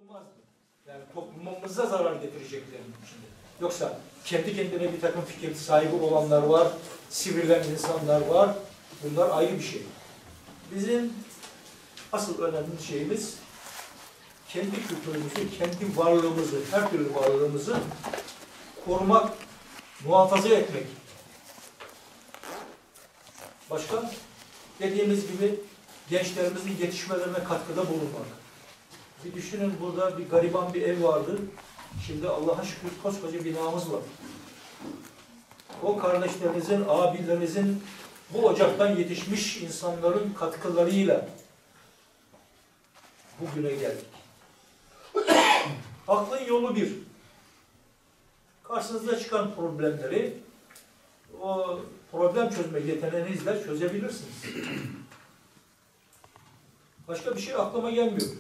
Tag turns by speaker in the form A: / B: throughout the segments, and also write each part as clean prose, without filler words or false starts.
A: Olmazdı. Yani toplumumuza zarar getireceklerin içinde. Yoksa kendi kendine bir takım fikir sahibi olanlar var, sivrilen insanlar var. Bunlar ayrı bir şey. Bizim asıl önemli şeyimiz kendi kültürümüzü, kendi varlığımızı, her türlü varlığımızı korumak, muhafaza etmek. Başka? Dediğimiz gibi gençlerimizin yetişmelerine katkıda bulunmak. Bir düşünün, burada bir gariban bir ev vardı. Şimdi Allah'a şükür koskoca binamız var. O kardeşlerinizin, abilerinizin, bu ocaktan yetişmiş insanların katkılarıyla bugüne geldik. Aklın yolu bir. Karşınıza çıkan problemleri o problem çözme yeteneğinizle çözebilirsiniz. Başka bir şey aklıma gelmiyor.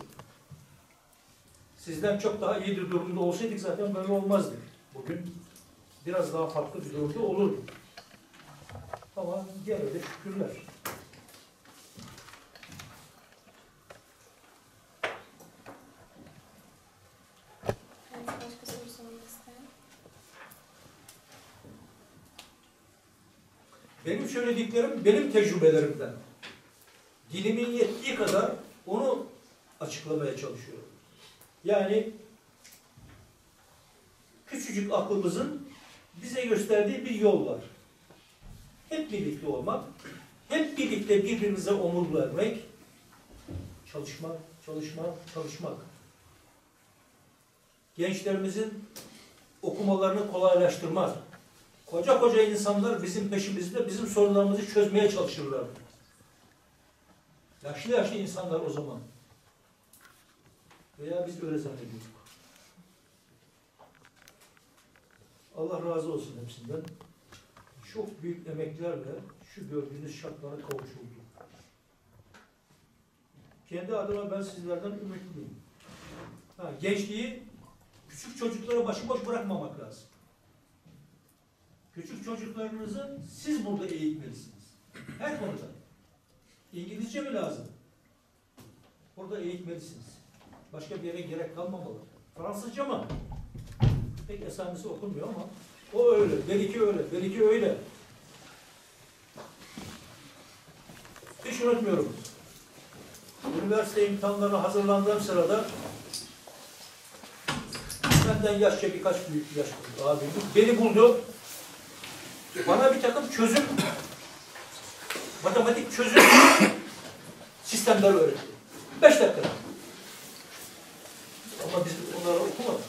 A: Sizden çok daha iyi bir durumda olsaydık zaten böyle olmazdı. Bugün biraz daha farklı bir durumda olurdu. Ama gene de şükürler.
B: Başka soru sormak isteyen?
A: Benim söylediklerim benim tecrübelerimden. Dilimin yettiği kadar onu açıklamaya çalışıyorum. Yani küçücük aklımızın bize gösterdiği bir yol var. Hep birlikte olmak, hep birlikte birbirimize onur vermek, çalışmak, çalışmak, çalışmak. Gençlerimizin okumalarını kolaylaştırmak. Koca koca insanlar bizim peşimizde bizim sorunlarımızı çözmeye çalışırlar. Yaşlı yaşlı insanlar o zaman. Veya biz öyle zannediyorduk. Allah razı olsun hepsinden. Çok büyük emeklerle şu gördüğünüz şartlara kavuşuldu. Kendi adıma ben sizlerden ümitliyim. Gençliği küçük çocuklara başıboş bırakmamak lazım. Küçük çocuklarınızı siz burada eğitmelisiniz. Her konuda. İngilizce mi lazım? Burada eğitmelisiniz. Başka bir yere gerek kalmamalı. Fransızca mı? Pek esamesi okunmuyor ama o öyle, belki öyle, belki öyle. Hiç unutmuyorum. Üniversite imtihanlarına hazırlandığım sırada benden yaşça birkaç büyük yaş abim beni buldu. Bana bir takım çözüm, matematik çözüm sistemleri öğretti. 5 dakikada. Ama biz onları okumadık.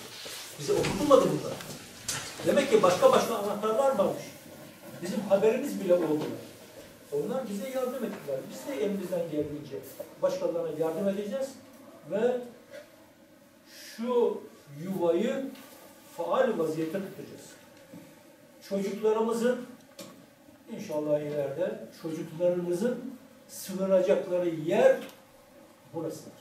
A: Bize okutulmadı bunlar. Demek ki başka anahtarlar varmış. Bizim haberimiz bile oldu. Onlar bize yardım ettiler. Biz de elimizden geldiğince başkalarına yardım edeceğiz ve şu yuvayı faal vaziyette tutacağız. Çocuklarımızın inşallah ileride çocuklarımızın sığınacakları yer burasıdır.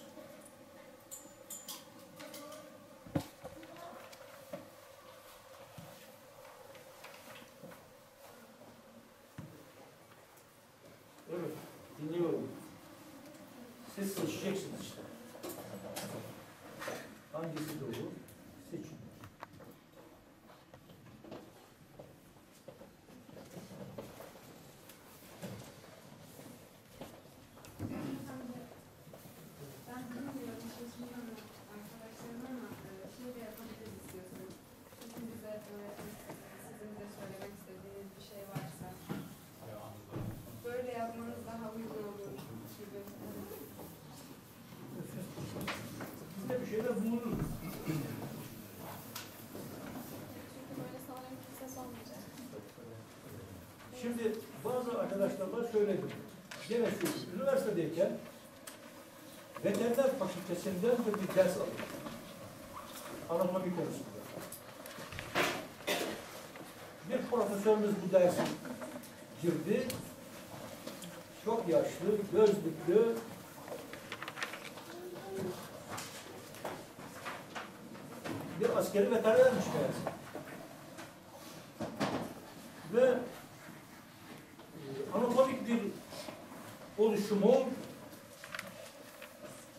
A: Evet, dinliyorum. Siz seçeceksiniz işte. Hangisi doğru? Seçin. Bizde bir şeyler bulunur. Şimdi bazı arkadaşlarla söyledim. Gene şu üniversitedeyken veteriner fakültesinden bir ders aldım. Anatomi konusunda. Bir profesörümüz bu dersi girdi. Çok yaşlı, gözlüklü, bir askeri veterinermiş meğerse. Ve anatomik bir oluşumu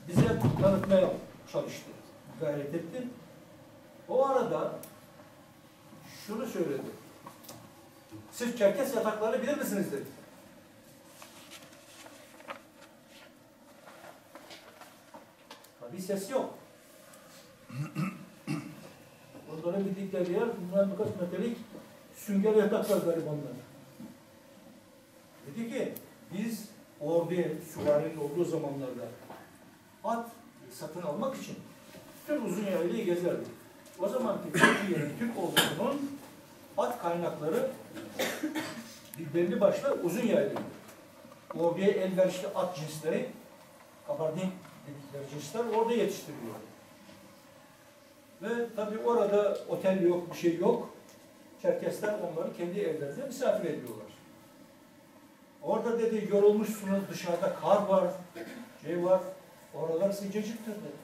A: bize tanıtmaya çalıştı. gayret etti. O arada şunu söyledi. Siz Çerkes yatakları bilir misiniz dedi. Tabii ses yok. Onlara bildikleri yer, bunlar birkaç metrelik sünger yataklar garibanlar. Dedi ki, biz orduya süvarinin olduğu zamanlarda at satın almak için bütün uzun yaylayı gezerdik. O zamanki Türkiye'nin, Türk ordusunun at kaynakları belli başlı uzun yaylaydı. Orduya elverişli at cinsleri, kabardin dedikleri cinsler orada yetiştiriliyor. Ve tabii orada otel yok, bir şey yok. Çerkesler onları kendi evlerinde misafir ediyorlar. Orada dedi yorulmuşsunuz, dışarıda kar var, şey var, oralar sıcacıktır dedi.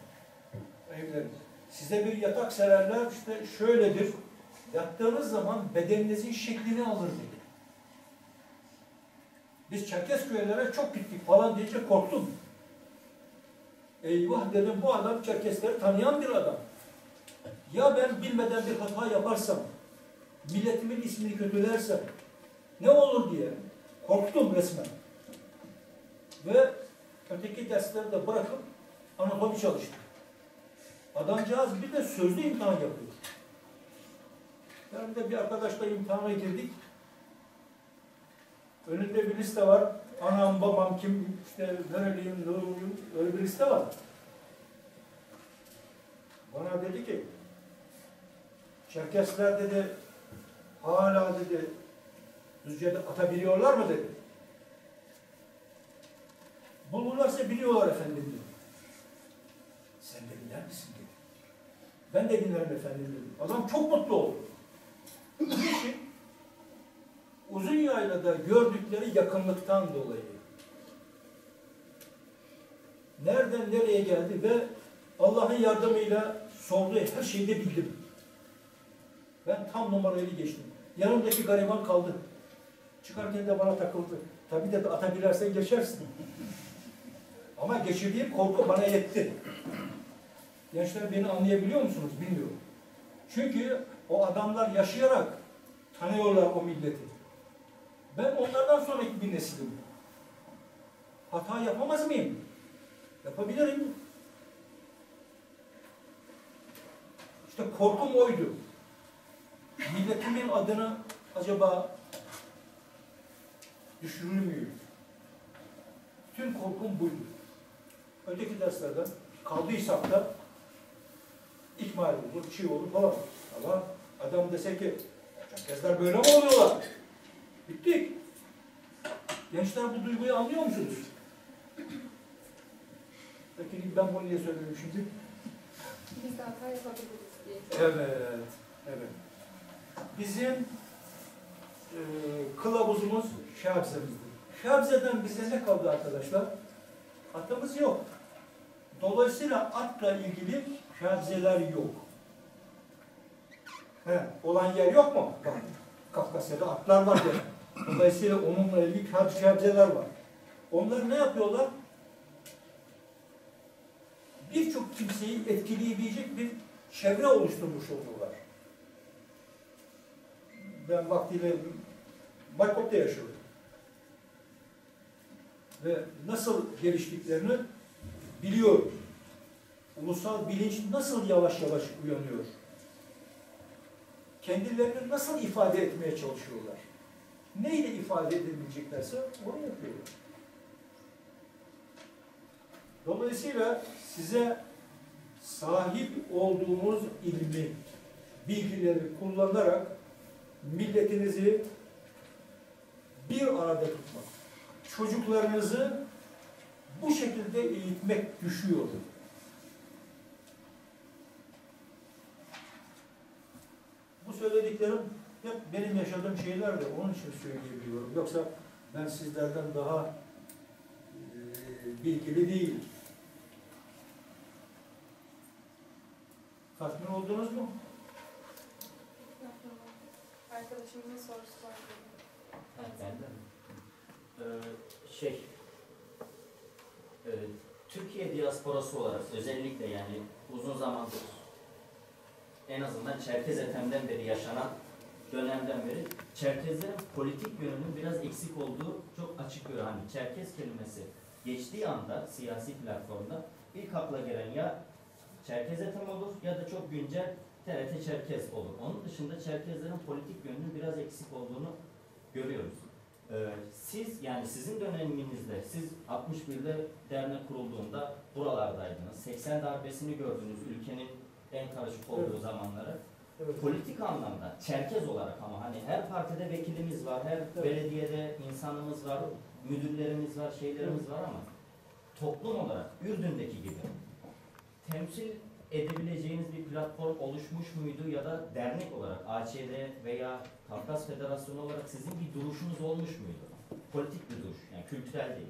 A: Evler. Size bir yatak sererler, işte şöyledir. Yattığınız zaman bedeninizin şeklini alır dedi. Biz Çerkes köylere çok gittik falan diyece korktum. Eyvah dedim, bu adam Çerkesleri tanıyan bir adam. Ya ben bilmeden bir hata yaparsam, milletimin ismini kötülersem ne olur diye korktum resmen. Ve öteki dersleri de bırakıp anatomi çalıştım. Adamcağız bir de sözlü imtihan yapıyor. Ben de bir arkadaşla imtihana girdik. Önünde bir liste var. Anam, babam, kim, işte nereliyim, ne oluyorum, öyle bir liste var. Bana dedi ki, Çerkesler dedi, hala dedi, Düzce'de ata biliyorlar mı dedi. Bulurlarsa biliyorlar efendim dedi. Sen de bilir misin dedi. Ben de bilirim efendim dedim. Adam çok mutlu oldu. Bunun için uzun yaylada gördükleri yakınlıktan dolayı nereden nereye geldi ve Allah'ın yardımıyla sorduğu her şeyi de bildim. Ben tam numarayı geçtim. Yanımdaki gariban kaldı. Çıkarken de bana takıldı. Tabii de atabilirsen geçersin. Ama geçirdiğim korku bana yetti. Gençler beni anlayabiliyor musunuz? Bilmiyorum. Çünkü o adamlar yaşayarak tanıyorlar o milleti. Ben onlardan sonraki bir nesilim. Hata yapamaz mıyım? Yapabilirim. İşte korkum oydu. Milletimin adını acaba düşürür müyüm? Tüm korkum buydu. Öteki derslerden kaldıysak da ikmal olur, bir şey olur falan. Ama adam dese ki Çerkesler böyle mi oluyorlar? Bittik. Gençler bu duyguyu anlıyor musunuz? Peki ben bunu niye söylüyorum şimdi?
B: Biz de hata yapabiliriz diye.
A: Evet, evet. Bizim kılavuzumuz Şehapze'mizdir. Şehapze'den bize ne kaldı arkadaşlar? Atımız yok. Dolayısıyla atla ilgili Şehapze'ler yok. Olan yer yok mu? Bak, Kafkasya'da atlar var yani. Dolayısıyla onunla ilgili Şehapze'ler var. Onlar ne yapıyorlar? Birçok kimseyi etkileyebilecek bir çevre oluşturmuş oluyorlar. Ben vaktiyle Baykop'ta yaşıyorum. Ve nasıl geliştiklerini biliyorum. Ulusal bilinç nasıl yavaş yavaş uyanıyor. Kendilerini nasıl ifade etmeye çalışıyorlar. Neyle ifade edebileceklerse onu yapıyorlar. Dolayısıyla size sahip olduğunuz ilmi, bilgileri kullanarak milletinizi bir arada tutmak, çocuklarınızı bu şekilde eğitmek düşüyor. Bu söylediklerim hep benim yaşadığım şeyler de onun için söyleyebiliyorum. Yoksa ben sizlerden daha bilgili değilim. Tatmin oldunuz mu?
B: Arkadaşımızın sorusu var. Evet.
C: Benden mi? Türkiye diasporası olarak özellikle yani uzun zamandır en azından Çerkez Ethem'den beri yaşanan dönemden beri Çerkezlerin politik yönünün biraz eksik olduğu çok açık görüyor. Hani Çerkez kelimesi geçtiği anda siyasi platformda ilk akla gelen ya Çerkez Ethem olur ya da çok güncel TRT Çerkez olur. Onun dışında Çerkezlerin politik yönünün biraz eksik olduğunu görüyoruz. Siz yani sizin döneminizde siz 61'de dernek kurulduğunda buralardaydınız. 80 darbesini gördünüz ülkenin en karışık olduğu
A: Evet.
C: zamanları.
A: Evet.
C: Politik anlamda Çerkez olarak ama hani her partide vekilimiz var, her
A: Evet.
C: belediyede insanımız var, müdürlerimiz var, şeylerimiz var ama toplum olarak Ürdün'deki gibi temsil edebileceğiniz bir platform oluşmuş muydu ya da dernek olarak AÇD veya Kafkas Federasyonu olarak sizin bir duruşunuz olmuş muydu? Politik bir duruş, yani kültürel değil.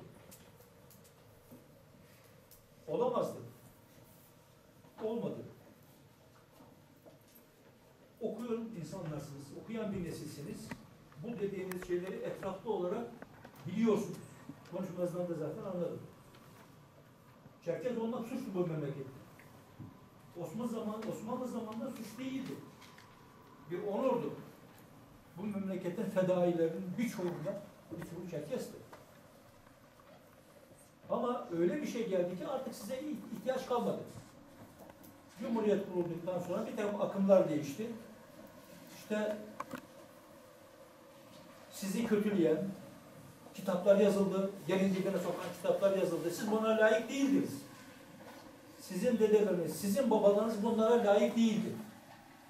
A: Olamazdı. Olmadı. Okuyan insanlarsınız, okuyan bir nesilsiniz. Bu dediğiniz şeyleri etraflı olarak biliyorsunuz. Konuşmanızdan da zaten anladım. Çerkez olmak suçlu bu memlekette. Osmanlı zamanında suç değildi. Bir onurdu. Bu memleketin fedailerinin birçoğu Çerkez'ti. Ama öyle bir şey geldi ki artık size ihtiyaç kalmadı. Cumhuriyet kurulduktan sonra bir takım akımlar değişti. İşte sizi kötüleyen kitaplar yazıldı, yerin dibine sokan kitaplar yazıldı. Siz buna layık değildiniz. Sizin dedeleriniz, sizin babalarınız bunlara layık değildi.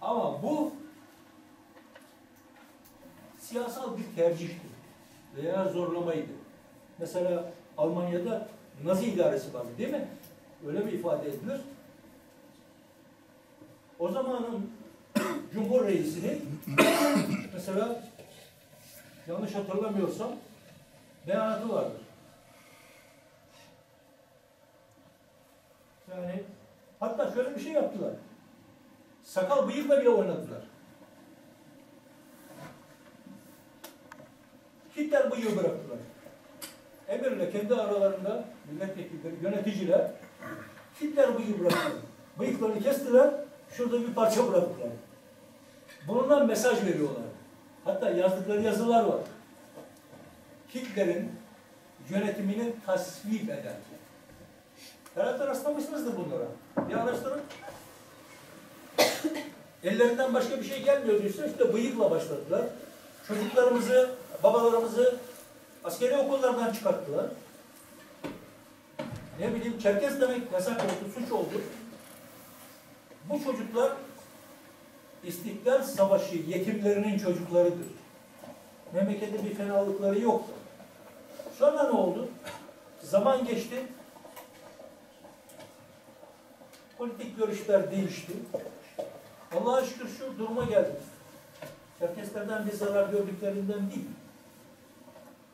A: Ama bu siyasal bir tercihti veya zorlamaydı. Mesela Almanya'da Nazi idaresi vardı değil mi? Öyle bir ifade edilir. O zamanın Cumhur Reisi'ni mesela yanlış hatırlamıyorsam beyanatı vardır. Yani hatta şöyle bir şey yaptılar. Sakal bıyıkla bile oynadılar. Hitler bıyığı bıraktılar. Emirle kendi aralarında milletvekilleri, yöneticiler Hitler bıyığı bıraktılar. Bıyıklarını kestiler, şurada bir parça bıraktılar. Bununla mesaj veriyorlar. Hatta yazdıkları yazılar var. Hitler'in yönetimini tasvip eder. Herhalde rastlamışsınızdır bunlara. Bir araştırın. Ellerinden başka bir şey gelmiyorduysa işte bıyıkla başladılar. Çocuklarımızı, babalarımızı askeri okullardan çıkarttılar. Ne bileyim Çerkez demek yasak oldu, suç oldu. Bu çocuklar İstiklal Savaşı yetimlerinin çocuklarıdır. Memlekette bir fenalıkları yoktu. Sonra ne oldu? Zaman geçti. Politik görüşler değişti. Allah'a şükür şu duruma geldik. Çerkeslerden bir zarar gördüklerinden değil.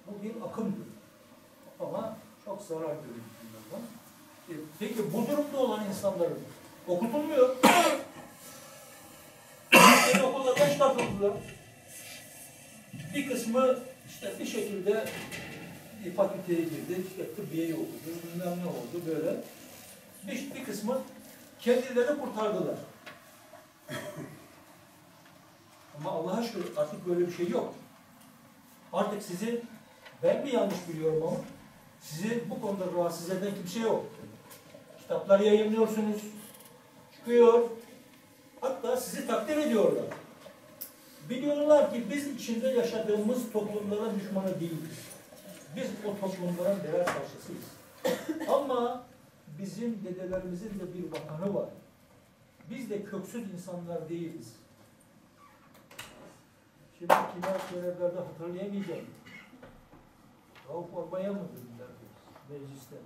A: Bu bir akımdır. Ama çok zarar gördük bunlardan. Peki bu durumda olan insanların okutulmuyor. Seni okullardan çıkartıldılar. Bir kısmı işte bir şekilde bir fakülteye girdi, işte tıbbiyeyi okudu, bilmem ne oldu böyle. Bir kısmı kendilerini kurtardılar. Ama Allah'a şükür artık böyle bir şey yok. Artık sizi, ben mi yanlış biliyorum ama, sizi bu konuda rahatsız eden kimse yok. Kitaplar yayınlıyorsunuz, çıkıyor, hatta sizi takdir ediyorlar. Biliyorlar ki biz içinde yaşadığımız toplumlara düşmanı değiliz. Biz o toplumların birer parçasıyız. Ama bizim dedelerimizin de bir vatanı var. Biz de köksüz insanlar değiliz. Şimdi kimya görevlerde hatırlayamayacağım. Rauf Orbay'a mı dediler mecliste?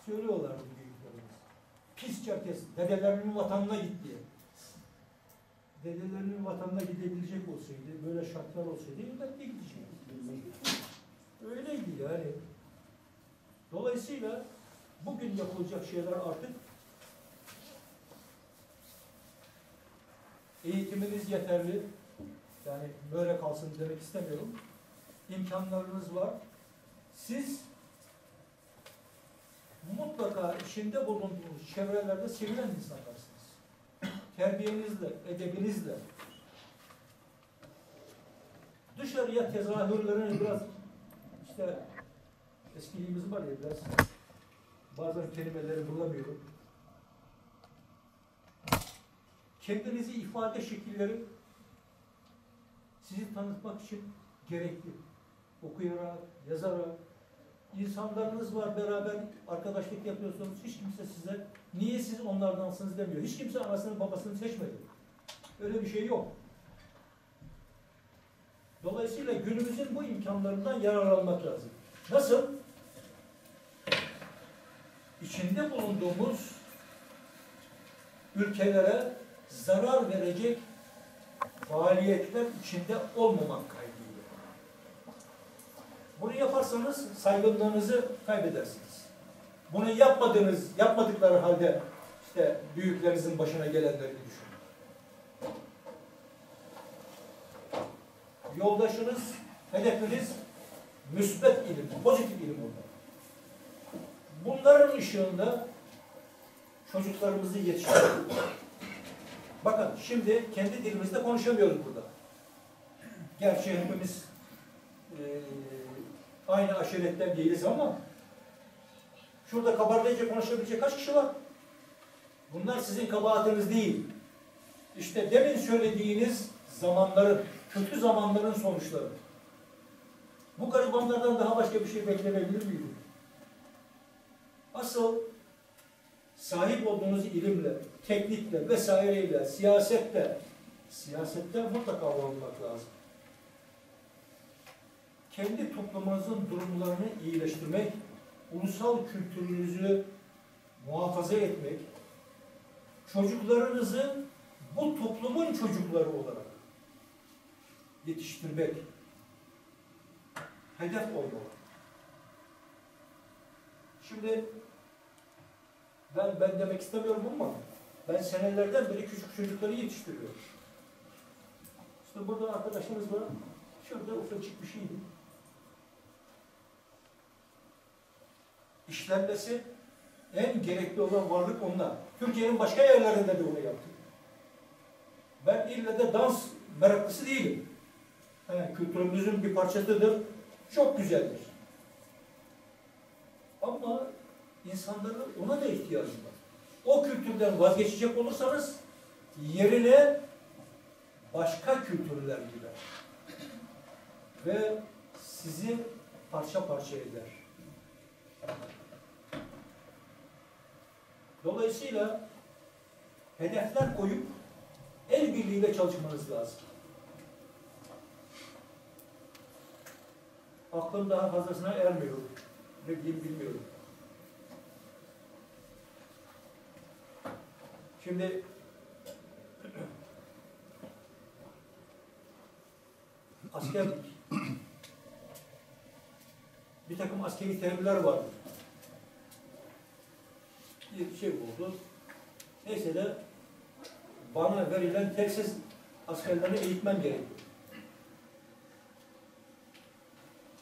A: Söylüyorlardı büyüklerimiz. Pis Çerkes, dedelerinin vatanına git diye. Dedelerinin vatanına gidebilecek olsaydı, böyle şartlar olsaydı elbette gidecekti. Öyleydi yani. Dolayısıyla bugün yapılacak şeyler artık eğitiminiz yeterli. Yani böyle kalsın demek istemiyorum. İmkanlarınız var. Siz mutlaka içinde bulunduğunuz çevrelerde sevilen insanlarsınız. Terbiyenizle, edebinizle. Dışarıya tezahürlerini biraz işte eskiliğimiz var ya biraz bazen kelimeleri bulamıyorum. Kendinizi ifade şekilleri sizi tanıtmak için gerekli. Okuyarak, yazarak, insanlarınız var beraber arkadaşlık yapıyorsunuz. Hiç kimse size niye siz onlardansınız demiyor. Hiç kimse anasını babasını seçmedi. Öyle bir şey yok. Dolayısıyla günümüzün bu imkanlarından yararlanmak lazım. Nasıl? İçinde bulunduğumuz ülkelere zarar verecek faaliyetler içinde olmamak kaydıyla. Bunu yaparsanız saygınlığınızı kaybedersiniz. Bunu yapmadıkları halde işte büyüklerinizin başına gelenleri düşünün. Yoldaşınız, hedefiniz müsbet ilim, pozitif ilim olmalı. Bunların ışığında çocuklarımızı yetiştirelim. Bakın şimdi kendi dilimizde konuşamıyoruz burada. Gerçi hepimiz aynı aşiretten değiliz ama şurada kabarlayınca konuşabilecek kaç kişi var? Bunlar sizin kabahatiniz değil. İşte demin söylediğiniz zamanların, kötü zamanların sonuçları. Bu garibanlardan daha başka bir şey beklenebilir miydi? Asıl sahip olduğunuz ilimle, teknikle vesaireyle, siyasette mutlaka olmak lazım. Kendi toplumunuzun durumlarını iyileştirmek, ulusal kültürünüzü muhafaza etmek, çocuklarınızı bu toplumun çocukları olarak yetiştirmek hedef olmalı. Şimdi ben demek istemiyorum ama ben senelerden beri küçük çocukları yetiştiriyorum. İşte burada arkadaşımız var. Şurada ufacık bir şeydi. İşlenmesi en gerekli olan varlık onlar. Türkiye'nin başka yerlerinde de onu yaptık. Ben ille de dans meraklısı değilim. Yani kültürümüzün bir parçasıdır. Çok güzeldir. Ama insanların ona da ihtiyacı var. O kültürden vazgeçecek olursanız yerine başka kültürler girer. Ve sizi parça parça eder. Dolayısıyla hedefler koyup el birliğiyle çalışmanız lazım. Aklım daha fazlasına ermiyor. Ne diyeyim bilmiyorum. Şimdi askerlik bir takım askeri terimler vardır. Bir şey oldu. Neyse de bana verilen Texas askerlerini eğitmem gerekiyor.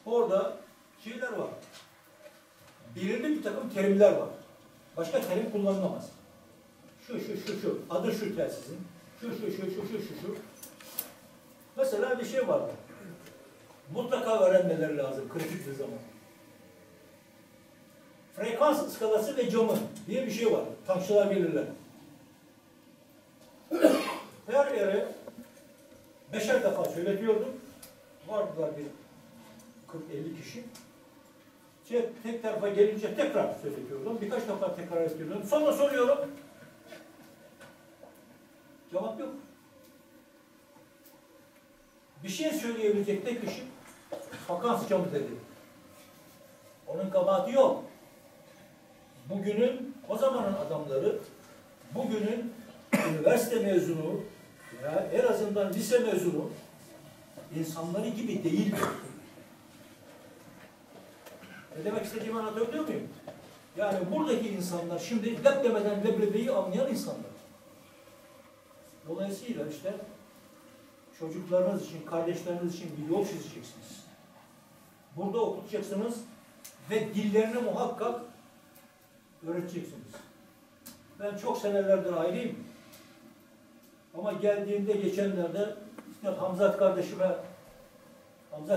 A: Orada şeyler var. Belirli bir takım terimler var. Başka terim kullanılamaz. Şu. Adı şu telsizin. Şu. Mesela bir şey var. Mutlaka öğrenmeleri lazım kritik bir zaman. Frekans ıskalası ve camı diye bir şey var. Tankçılar bilirler. Her yere 5'er defa söyletiyordum. Vardılar bir 40-50 kişi. Tek tarafa gelince tekrar söyletiyordum. Birkaç defa tekrar ediyordum. Sonra soruyorum. Cevap yok. Bir şey söyleyebilecek tek kişi frekans camı dedi. Onun kabahati yok. Bugünün, o zamanın adamları, bugünün üniversite mezunu veya en azından lise mezunu insanları gibi değil. Ne demek istediğimi anlatabiliyor muyum? Yani buradaki insanlar şimdi lep demeden leblebiyi anlayan insanlar. Dolayısıyla işte çocuklarınız için, kardeşleriniz için bir yol çizeceksiniz. Burada okutacaksınız ve dillerini muhakkak öğreteceksiniz. Ben çok senelerdir ayrıyım. Ama geldiğimde geçenlerde işte Hamzat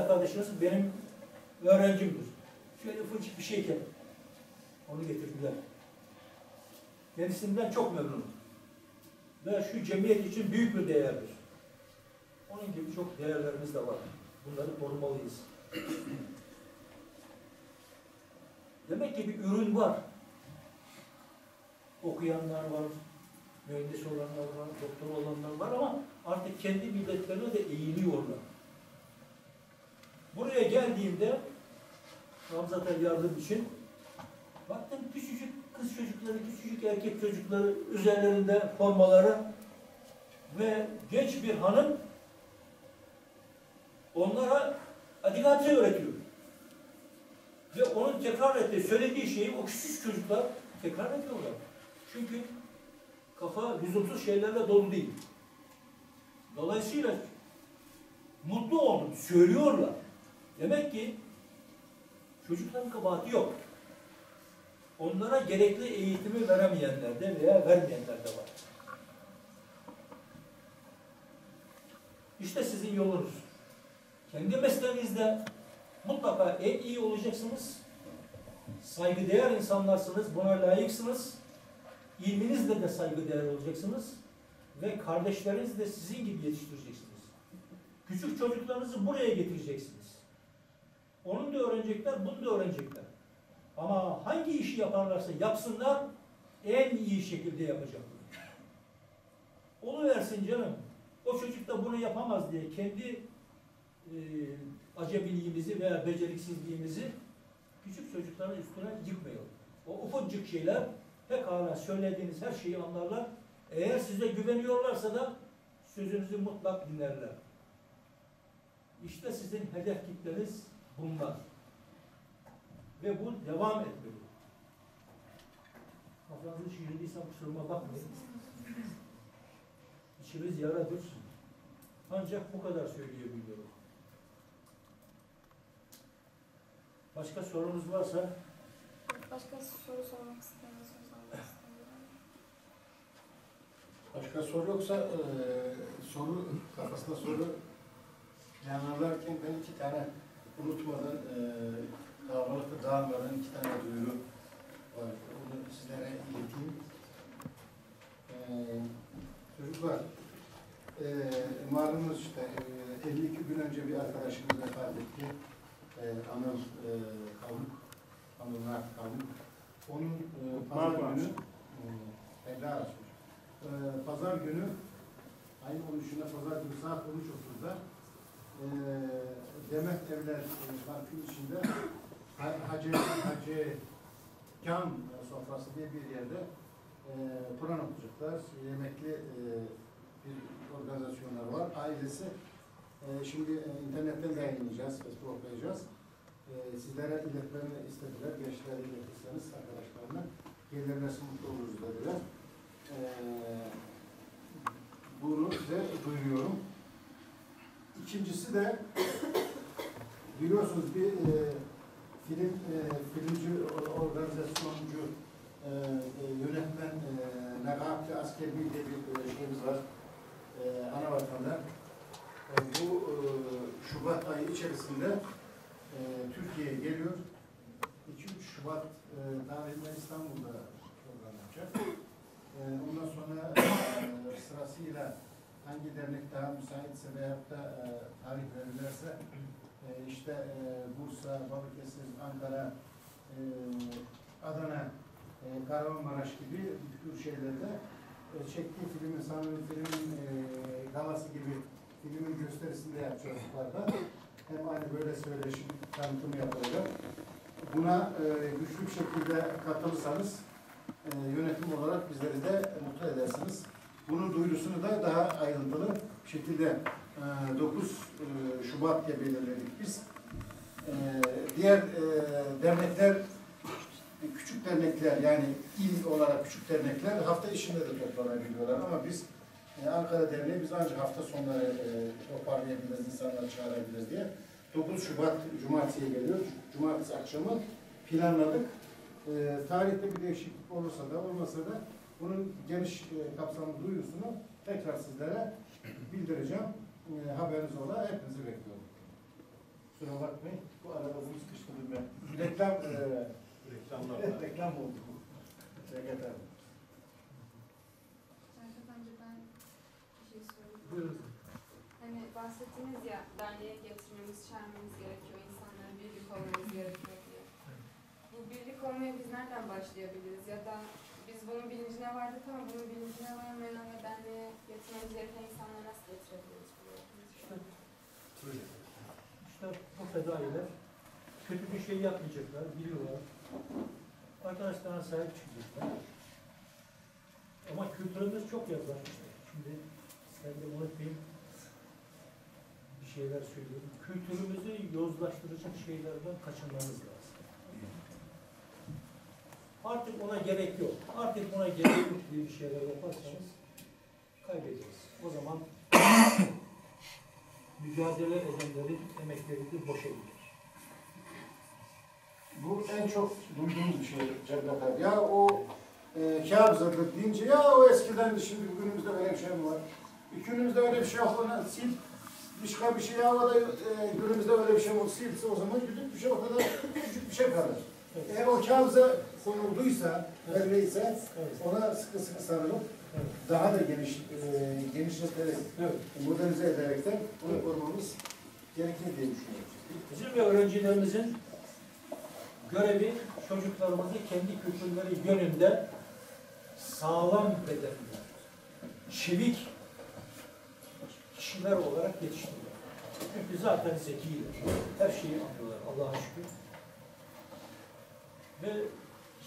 A: kardeşimiz benim öğrencimdir. Şöyle ufacık bir şeyken onu getirdiler. Kendisinden çok memnunum. Ve şu cemiyet için büyük bir değerdir. Onun gibi çok değerlerimiz de var. Bunları korumalıyız. Demek ki bir ürün var. Okuyanlar var, mühendis olanlar var, doktor olanlar var ama artık kendi milletlerine de eğiliyorlar. Buraya geldiğimde Hamzat'a yardım için baktım küçücük kız çocukları, küçücük erkek çocukları üzerlerinde formaları ve genç bir hanım onlara adikati öğretiyor. Ve onun tekrar ettiği, söylediği şeyi o küçük çocuklar tekrar ediyorlar. Çünkü kafa lüzumsuz şeylerle dolu değil. Dolayısıyla mutlu olun, söylüyorlar. Demek ki çocukların kabahati yok. Onlara gerekli eğitimi veremeyenler de veya vermeyenler de var. İşte sizin yolunuz. Kendi mesleğinizde mutlaka en iyi olacaksınız. Saygıdeğer insanlarsınız, buna layıksınız. İlminizle de saygıdeğer olacaksınız. Ve kardeşlerinizi de sizin gibi yetiştireceksiniz. Küçük çocuklarınızı buraya getireceksiniz. Onu da öğrenecekler, bunu da öğrenecekler. Ama hangi işi yaparlarsa yapsınlar, en iyi şekilde yapacaklar. Oluversin canım. O çocuk da bunu yapamaz diye kendi acemiliğimizi veya beceriksizliğimizi küçük çocukların üstüne yıkmayalım. O ufacık şeyler pekala söylediğiniz her şeyi anlarlar. Eğer size güveniyorlarsa da sözünüzü mutlak dinlerler. İşte sizin hedef kitleniz bunlar. Ve bu devam etmeli. Kafanızı şiirliysem kusuruma bakmayın. İçimiz yaradır. Ancak bu kadar söyleyebiliyorum. Başka sorunuz varsa?
B: Başka soru sormak isteyenler sormak isteyenler.
D: Başka soru yoksa soru kafasında soru yanlarlarken ben iki tane unutmadan kalabalıkta dağılmadan iki tane duyuru var. Onu sizlere ileteyim. Çocuklar malumunuz işte 52 gün önce bir arkadaşımız vefat etti. Anıl Kavuk. Onun pazar günü pazar günü ayın 13'ünde pazar günü saat 13.30'da Demet Evler Parkı'nın içinde Hacı Can sofrası diye bir yerde Kur'an okuyacaklar. Yemekli bir organizasyonlar var. Ailesi şimdi internetten de yayınlayacağız, Facebook koyacağız. Sizlere iletmeni istediler. Gençlere iletirseniz arkadaşlarına gelirlerse mutlu oluruz dediler. Bunu size duyuruyorum. İkincisi de biliyorsunuz bir filmci, organizasyoncu, yönetmen Negati Askeri diye bir şeyimiz var. Anavatanda. Bu Şubat ayı içerisinde Türkiye'ye geliyor. 2-3 Şubat tarihinde İstanbul'da program yapacak. Ondan sonra sırasıyla hangi dernek daha müsaitse veyahut da tarih verirlerse işte Bursa, Balıkesir, Ankara, Adana, Kahramanmaraş gibi bu tür şeylerde çektiği filmin, sanırım filmin galası gibi filmin gösterisinde yapacağız çocuklarda. Hem aynı böyle söyleşim tanıtımı yapılacak. Buna güçlü bir şekilde katılırsanız yönetim olarak bizleri de mutlu edersiniz. Bunun duyurusunu da daha ayrıntılı bir şekilde 9 Şubat diye belirledik biz. Diğer dernekler, küçük dernekler yani il olarak küçük dernekler hafta içinde de toplanabiliyorlar ama biz Ankara Derneği biz ancak hafta sonları toparlayabiliriz, insanları çağırabiliriz diye 9 Şubat Cumartesi'ye geliyor. Cumartesi akşamı planladık. Tarihte bir değişiklik olursa da olmasa da bunun geniş kapsamlı duyurusunu tekrar sizlere bildireceğim. Haberiniz ola. Hepinizi bekliyorum. Kusura bakmayın. Bu arada bunu sıkıştırdım ben. Reklam oldu. Şevket abi.
B: Önce ben bir şey söyleyeyim.
A: Buyurun.
B: Hani bahsettiniz ya, derneğe getirmemiz, çağırmamız gerekiyor, insanların birlik olmamız gerekiyor diye. Bu birlik olmaya biz nereden başlayabiliriz? Ya da biz bunun bilincine vardık ama bunun bilincine varmayan ve derneğe getirmemiz gereken insanları nasıl getirebiliriz buraya?
A: İşte bu fedailer kötü bir şey yapmayacaklar, biliyorlar. Arkadaşlarına sahip çıkacaklar. Ama kültürümüz çok yazılmıştır. Şimdi sen de unutmayayım, bir şeyler söylüyorum. Kültürümüzü yozlaştıracak şeylerden kaçınmamız lazım. Artık ona gerek yok. Artık buna gerek yok diye bir şeyler yaparsanız kaybederiz. O zaman mücadele edenlerin emekleri de boşa gider.
D: Bu en çok duyduğumuz bir şey Cevdet abi. Ya o kâbızadır deyince ya o eskiden şimdi günümüzde öyle bir şey mi var? Günümüzde öyle bir şey yok. Ona sil. Başka bir şey ya o da günümüzde öyle bir şey var. Silse o zaman küçük bir şey o kadar küçük bir şey kalır.
A: Evet.
D: Eğer o kâbıza konulduysa,
A: Evet.
D: öyleyse
A: Evet.
D: ona sıkı sıkı sarılıp
A: Evet.
D: daha da genişleterek,
A: Evet.
D: modernize ederekten onu korumamız gerekir diye düşünüyorum.
A: Bizim ve öğrencilerimizin görevi çocuklarımızı kendi kültürleri yönünde sağlam bedenler, çevik kişiler olarak yetiştiriyor. Çünkü zaten zekiler. Her şeyi anlıyorlar Allah'a şükür. Ve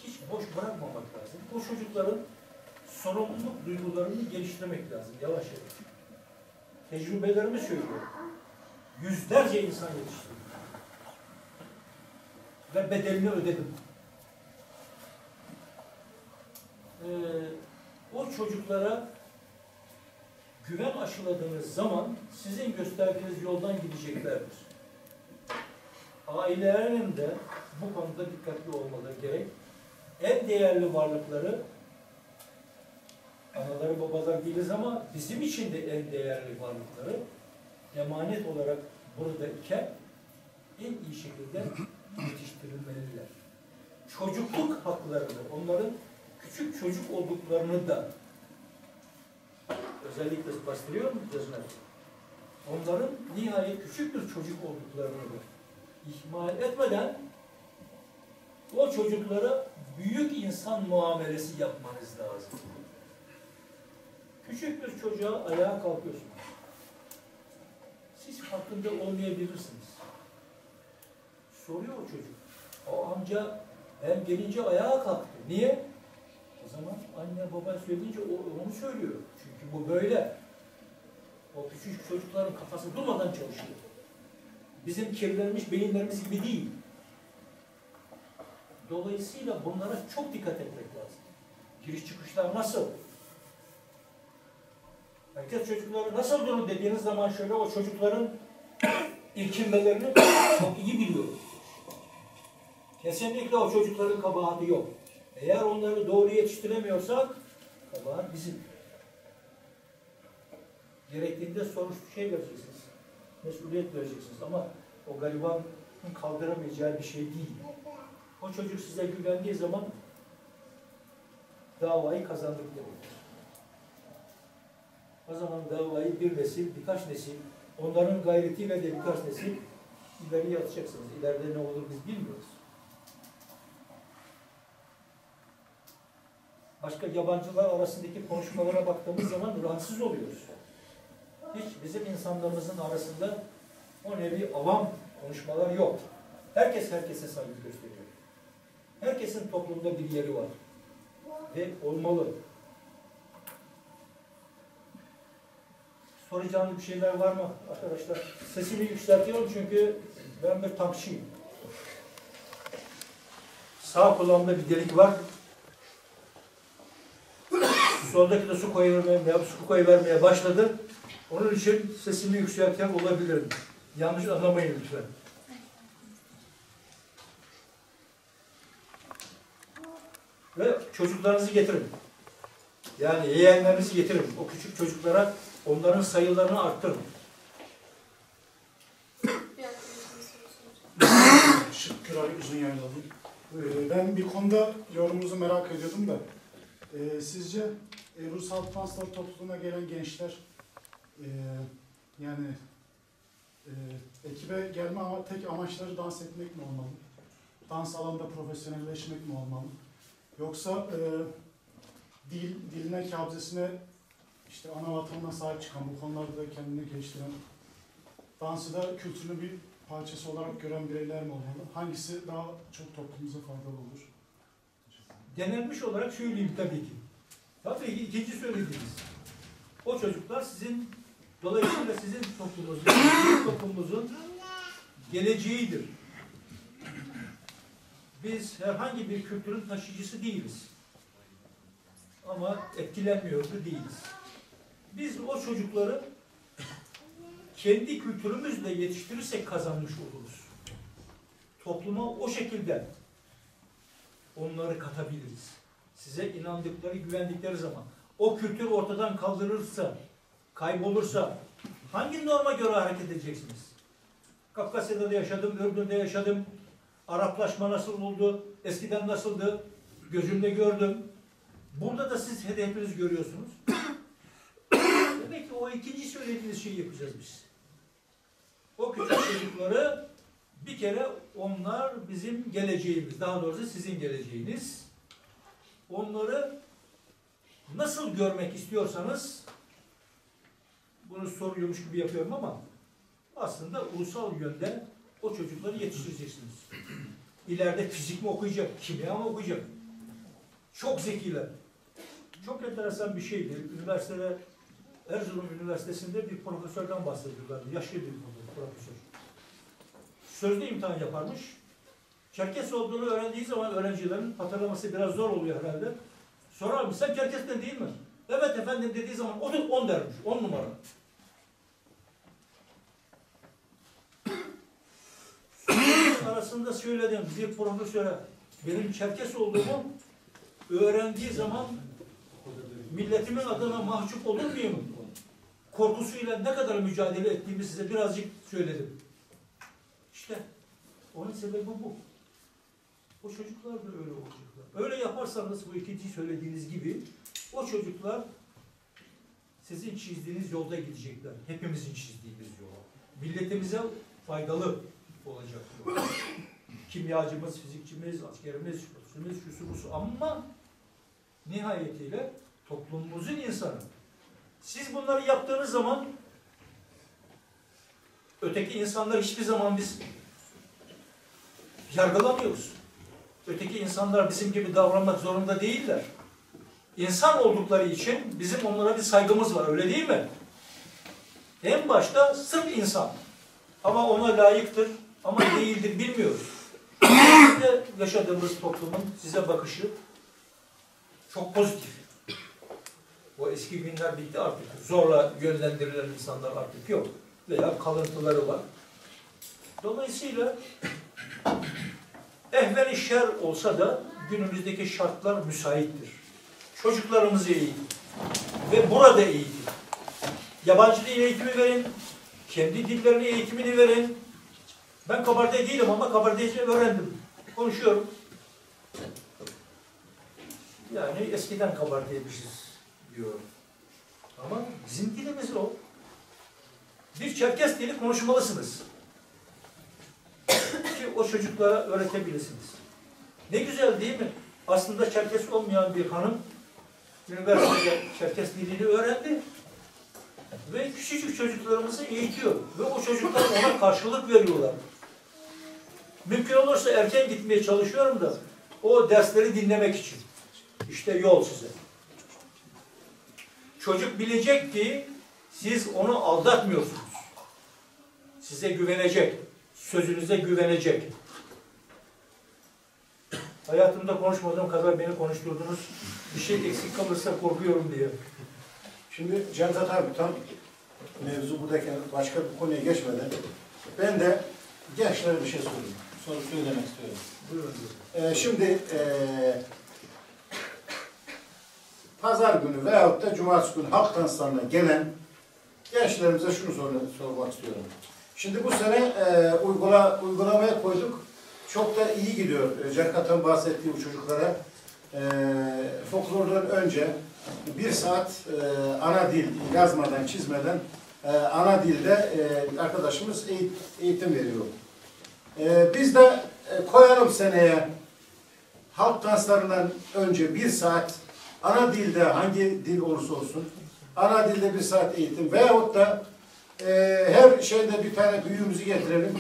A: hiç boş bırakmamak lazım. O çocukların sorumluluk duygularını geliştirmek lazım yavaş yavaş. Tecrübelerimi söylüyorum. Yüzlerce insan yetiştirdim. Ve bedelini ödedim. O çocuklara güven aşıladığınız zaman sizin gösterdiğiniz yoldan gideceklerdir. Ailelerinin de bu konuda dikkatli olmaları gerek. En değerli varlıkları anaları babalar değiliz ama bizim için de en değerli varlıkları emanet olarak burada iken en iyi şekilde yetiştirilmeliler. Çocukluk haklarını, onların küçük çocuk olduklarını da özellikle bastırıyor mu gözler? Onların nihayet küçük bir çocuk olduklarını da ihmal etmeden o çocuklara büyük insan muamelesi yapmanız lazım. Küçük bir çocuğa ayağa kalkıyorsunuz. Siz farkında olmayabilirsiniz. Soruyor o çocuk. O amca ben gelince ayağa kalktı. Niye? O zaman anne baba söyleyince onu söylüyor. Çünkü bu böyle. O küçük çocukların kafası durmadan çalışıyor. Bizim kirlenmiş beyinlerimiz gibi değil. Dolayısıyla bunlara çok dikkat etmek lazım. Giriş çıkışlar nasıl? Herkes çocukları nasıl durur dediğiniz zaman şöyle o çocukların irkinmelerini çok iyi biliyor. Kesinlikle o çocukların kabahati yok. Eğer onları doğru yetiştiremiyorsak kabahat bizim. Gerektiğinde şey vereceksiniz. Mesuliyet vereceksiniz ama o garibanın kaldıramayacağı bir şey değil. O çocuk size güvendiği zaman davayı kazandık demektir. O zaman davayı bir nesil, birkaç nesil, onların gayretiyle de birkaç nesil ileriye atacaksınız. İleride ne olur biz bilmiyoruz. Başka yabancılar arasındaki konuşmalara baktığımız zaman rahatsız oluyoruz. Hiç bizim insanlarımızın arasında o nevi avam konuşmalar yok. Herkes herkese saygı gösteriyor. Herkesin toplumda bir yeri var. Ve olmalı. Soracağınız bir şeyler var mı arkadaşlar? Sesimi yükseltiyorum çünkü ben bir tankçıyım. Sağ kulağımda bir delik var. Soldaki de su koyuvermeye başladı. Onun için sesimi yükselten olabilirim. Yanlış anlamayın lütfen. Ve çocuklarınızı getirin. Yani yeğenlerinizi getirin. O küçük çocuklara onların sayılarını arttırın.
D: Şıkkır Ali Uzun Yaylalı. Ben bir konuda yorumunuzu merak ediyordum da. Sizce ruhsal translar topluluğuna gelen gençler yani ekibe gelme ama tek amaçları dans etmek mi olmalı? Dans alanında profesyonelleşmek mi olmalı? Yoksa diline, kabzesine, işte ana vatanına sahip çıkan, bu konularda da kendini geliştiren, dansı da kültürünün bir parçası olarak gören bireyler mi olmalı? Hangisi daha çok toplumumuza faydalı olur?
A: Denenmiş olarak söyleyeyim tabii ki. Tabii ki ikinci söylediğiniz. O çocuklar sizin, dolayısıyla sizin toplumumuzun geleceğidir. Biz herhangi bir kültürün taşıyıcısı değiliz. Ama etkilenmiyor da değiliz. Biz o çocukları kendi kültürümüzle yetiştirirsek kazanmış oluruz. Topluma o şekilde onları katabiliriz. Size inandıkları, güvendikleri zaman. O kültür ortadan kaldırılırsa, kaybolursa hangi norma göre hareket edeceksiniz? Kafkasya'da da yaşadım, Ürdün'de yaşadım. Araplaşma nasıl oldu? Eskiden nasıldı? Gözümle gördüm. Burada da siz hepiniz görüyorsunuz. Demek ki o ikinci söylediğiniz şeyi yapacağız biz. O küçük çocukları bir kere onlar bizim geleceğimiz, daha doğrusu sizin geleceğiniz. Onları nasıl görmek istiyorsanız, bunu soruyormuş gibi yapıyorum ama aslında ulusal yönde o çocukları yetiştireceksiniz. İleride fizik mi okuyacak, kimya mı okuyacak? Çok zekiler. Çok enteresan bir şeydi. Üniversitede, Erzurum Üniversitesi'nde bir profesörden bahsediyorlardı. Yaşlı bir profesör. Sözlü imtihan yaparmış. Çerkes olduğunu öğrendiği zaman öğrencilerin hatırlaması biraz zor oluyor herhalde. Sorar mı? Sen Çerkes'ten değil mi? Evet efendim dediği zaman 10 dermiş. 10 numara. Arasında söyledim bir profesöre benim Çerkes olduğumu öğrendiği zaman milletimin adına mahcup olur muyum? Korkusuyla ne kadar mücadele ettiğimi size birazcık söyledim. İşte onun sebebi bu. O çocuklar da öyle olacaklar. Öyle yaparsanız bu ikinci söylediğiniz gibi o çocuklar sizin çizdiğiniz yolda gidecekler. Hepimizin çizdiğimiz yola. Milletimize faydalı olacak. Kimyacımız, fizikçimiz, askerimiz, şusu busu ama nihayetiyle toplumumuzun insanı. Siz bunları yaptığınız zaman öteki insanlar hiçbir zaman biz yargılamıyoruz. Öteki insanlar bizim gibi davranmak zorunda değiller. İnsan oldukları için bizim onlara bir saygımız var, öyle değil mi? En başta sırf insan. Ama ona layıktır, ama değildir bilmiyoruz. Şimdi yaşadığımız toplumun size bakışı çok pozitif. O eski günler bitti artık. Zorla yönlendirilen insanlar artık yok. Veya kalıntıları var. Dolayısıyla ehven-i şer olsa da günümüzdeki şartlar müsaittir. Çocuklarımızı eğitin. Ve burada eğitin. Yabancı dil eğitimi verin. Kendi dillerine eğitimini verin. Ben Kabardey değilim ama Kabardeyce öğrendim. Konuşuyorum. Yani eskiden Kabardeymişiz diyorum. Ama bizim dilimiz o. Bir Çerkes dili konuşmalısınız. Ki o çocuklara öğretebilirsiniz. Ne güzel değil mi? Aslında Çerkes olmayan bir hanım üniversitede Çerkes dilini öğrendi. Ve küçücük çocuklarımızı eğitiyor. Ve o çocuklar ona karşılık veriyorlar. Mümkün olursa erken gitmeye çalışıyorum da o dersleri dinlemek için. İşte yol size. Çocuk bilecek ki siz onu aldatmıyorsunuz. Size güvenecek. Sözünüze güvenecek. Hayatımda konuşmadığım kadar beni konuşturdunuz. Bir şey eksik kalırsa korkuyorum diye.
D: Şimdi Cevdet abi tam mevzu buradayken başka bir konuya geçmeden ben de gençlere bir şey sorayım. Soru söylemek istiyorum.
A: Buyurun.
D: Şimdi pazar günü veyahut da cumartesi günü halk danslarına gelen gençlerimize şunu sormak istiyorum. Şimdi bu sene uygulamaya koyduk. Çok da iyi gidiyor. Cerkat'ın bahsettiği bu çocuklara folklordan önce bir saat ana dil yazmadan, çizmeden ana dilde arkadaşımız eğitim veriyor. Biz de koyalım seneye halk danslarından önce bir saat ana dilde, hangi dil olursa olsun ana dilde bir saat eğitim veyahut da her şeyde bir tane büyüğümüzü getirelim.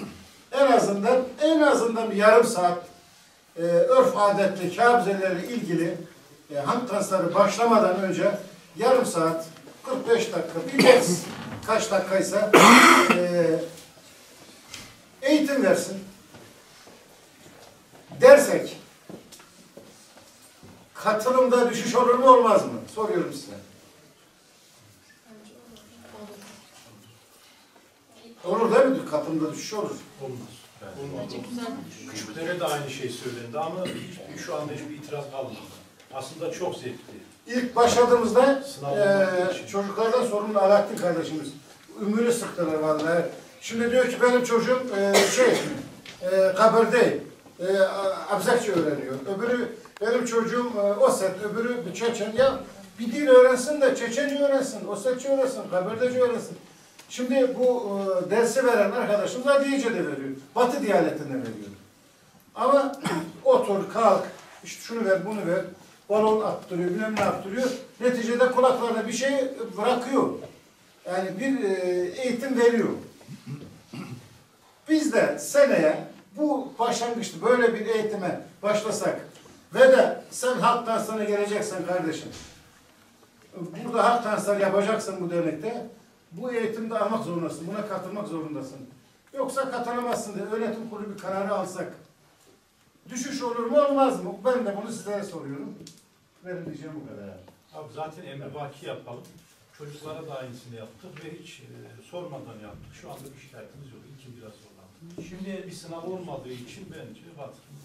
D: En azından bir yarım saat örf adetli kâbizelerle ilgili halk dansları başlamadan önce yarım saat 45 dakika bilmez kaç dakikaysa eğitim versin dersek katılımda düşüş olur mu olmaz mı? Soruyorum size. Olur değil mi? Katılımda düşüş olur.
E: Olmaz. Olmaz. Küçüklere de aynı şey söylendi ama şu anda hiçbir itiraz kalmadı. Aslında çok zevkli.
D: İlk başladığımızda çocuklardan sorumlu Alaaddin kardeşimiz. Ümünü sıktılar vallahi. Şimdi diyor ki benim çocuğum kabirde Abzakça öğreniyor. Öbürü benim çocuğum Osset, öbürü Çeçen. Ya bir dil öğrensin de Çeçence öğrensin, Ossetçe öğrensin, Kabirdece öğrensin. Şimdi bu dersi veren arkadaşımız Adiye'ce de veriyor. Batı diyaletinde veriyor. Ama otur, kalk, işte şunu ver, bunu ver. Balon attırıyor, bilmem ne attırıyor. Neticede kulaklarına bir şey bırakıyor. Yani bir eğitim veriyor. Biz de seneye bu başlangıçta böyle bir eğitime başlasak ve de sen halk danslarına geleceksen kardeşim, burada halk dansları yapacaksın bu dernekte, bu eğitimde almak zorundasın, buna katılmak zorundasın. Yoksa katılamazsın diye yönetim kurulu bir kararı alsak, düşüş olur mu olmaz mı? Ben de bunu sizlere soruyorum. Benim diyeceğim bu kadar.
E: Abi zaten emrivaki yapalım. Çocuklara da aynısını yaptık ve hiç sormadan yaptık. Şu anda bir şikayetimiz yok. İlkin biraz zorlandı. Şimdi bir sınav olmadığı için bence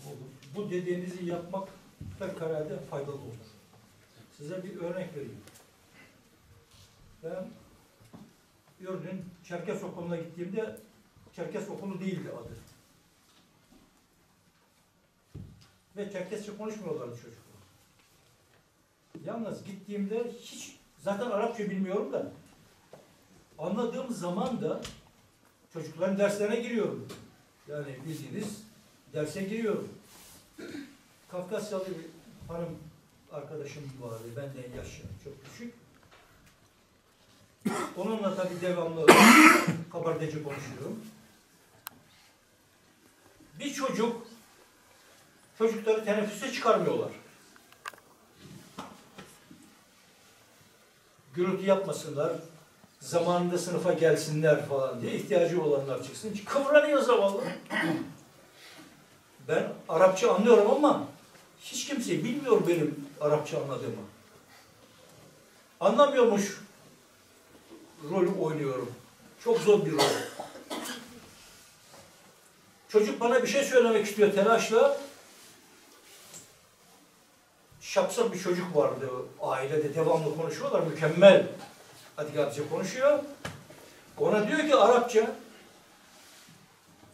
E: olur.
A: Bu dediğinizi yapmak fevkalade faydalı olur. Size bir örnek vereyim. Ben gördün Çerkes Okulu'na gittiğimde Çerkes Okulu değildi adı. Ve Çerkesçe konuşmuyorlardı çocuklar. Yalnız gittiğimde hiç zaten Arapça bilmiyorum da anladığım zaman da çocukların derslerine giriyorum. Yani bildiğiniz derse giriyorum. Kafkasyalı bir hanım arkadaşım vardı. Benden yaşlı, çok küçük. Onunla tabii devamlı kabardeci konuşuyorum. Bir çocukları teneffüse çıkarmıyorlar. Gürültü yapmasınlar, zamanında sınıfa gelsinler falan diye ihtiyacı olanlar çıksın. Kıvranıyor zavallı. Ben Arapça anlıyorum ama hiç kimse bilmiyor benim Arapça anladığımı. Anlamıyormuş rolü oynuyorum. Çok zor bir rol. Çocuk bana bir şey söylemek istiyor telaşla. Şapsak bir çocuk vardı. Ailede devamlı konuşuyorlar. Mükemmel. Arapça konuşuyor. Ona diyor ki Arapça.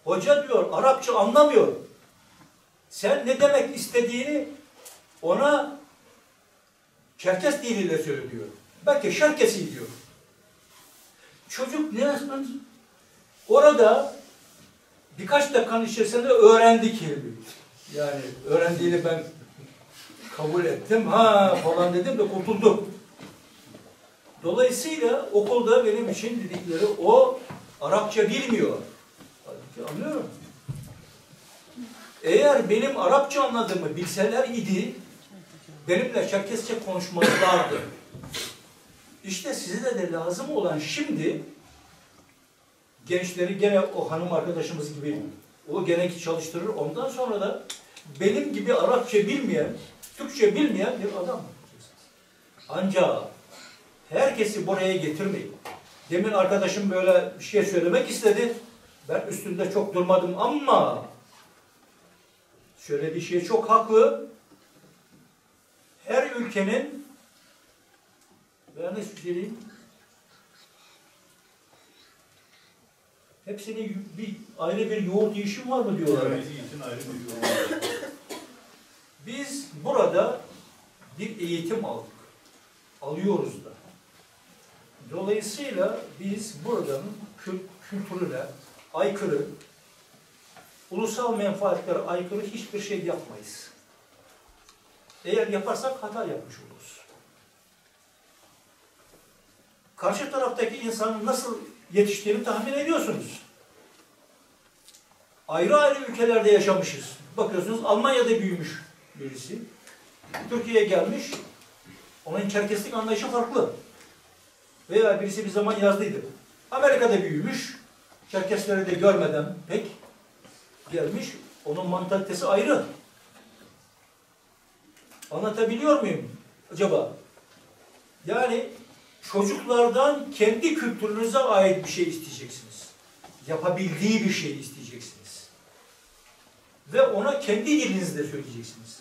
A: Hoca diyor Arapça anlamıyor. Sen ne demek istediğini ona Çerkes diliyle söyle diyor. Belki Şerkesi diyor. Çocuk ne yazmış? Orada birkaç dakikanın içerisinde öğrendi kelimeyi. Yani öğrendiğini ben kabul ettim. Ha falan dedim de kurtuldum. Dolayısıyla okulda benim için dedikleri o Arapça bilmiyor. Halbuki anlıyorum. Eğer benim Arapça anladığımı bilseler idi benimle Çerkesçe konuşmazlardı. İşte size de lazım olan şimdi gençleri gene o hanım arkadaşımız gibi o gene çalıştırır. Ondan sonra da benim gibi Arapça bilmeyen, Türkçe bilmeyen bir adam. Ancak herkesi buraya getirmeyin. Demin arkadaşım böyle bir şey söylemek istedi. Ben üstünde çok durmadım ama söylediği şey çok haklı. Her ülkenin ne söyleyeyim? Hepsinin ayrı bir yoğurt yiyişim var mı diyorlar.
E: Evet, için ayrı bir yorum.
A: Biz burada bir eğitim aldık. Alıyoruz da. Dolayısıyla biz buradan kültürüne aykırı, ulusal menfaatlere aykırı hiçbir şey yapmayız. Eğer yaparsak hata yapmış oluruz. Karşı taraftaki insanın nasıl yetiştiğini tahmin ediyorsunuz. Ayrı ayrı ülkelerde yaşamışız. Bakıyorsunuz Almanya'da büyümüş birisi. Türkiye'ye gelmiş. Onun Çerkeslik anlayışı farklı. Veya birisi bir zaman yazdıydı. Amerika'da büyümüş. Çerkesleri de görmeden pek gelmiş. Onun mantalitesi ayrı. Anlatabiliyor muyum acaba? Yani çocuklardan kendi kültürünüze ait bir şey isteyeceksiniz. Yapabildiği bir şey isteyeceksiniz. Ve ona kendi dilinizde söyleyeceksiniz.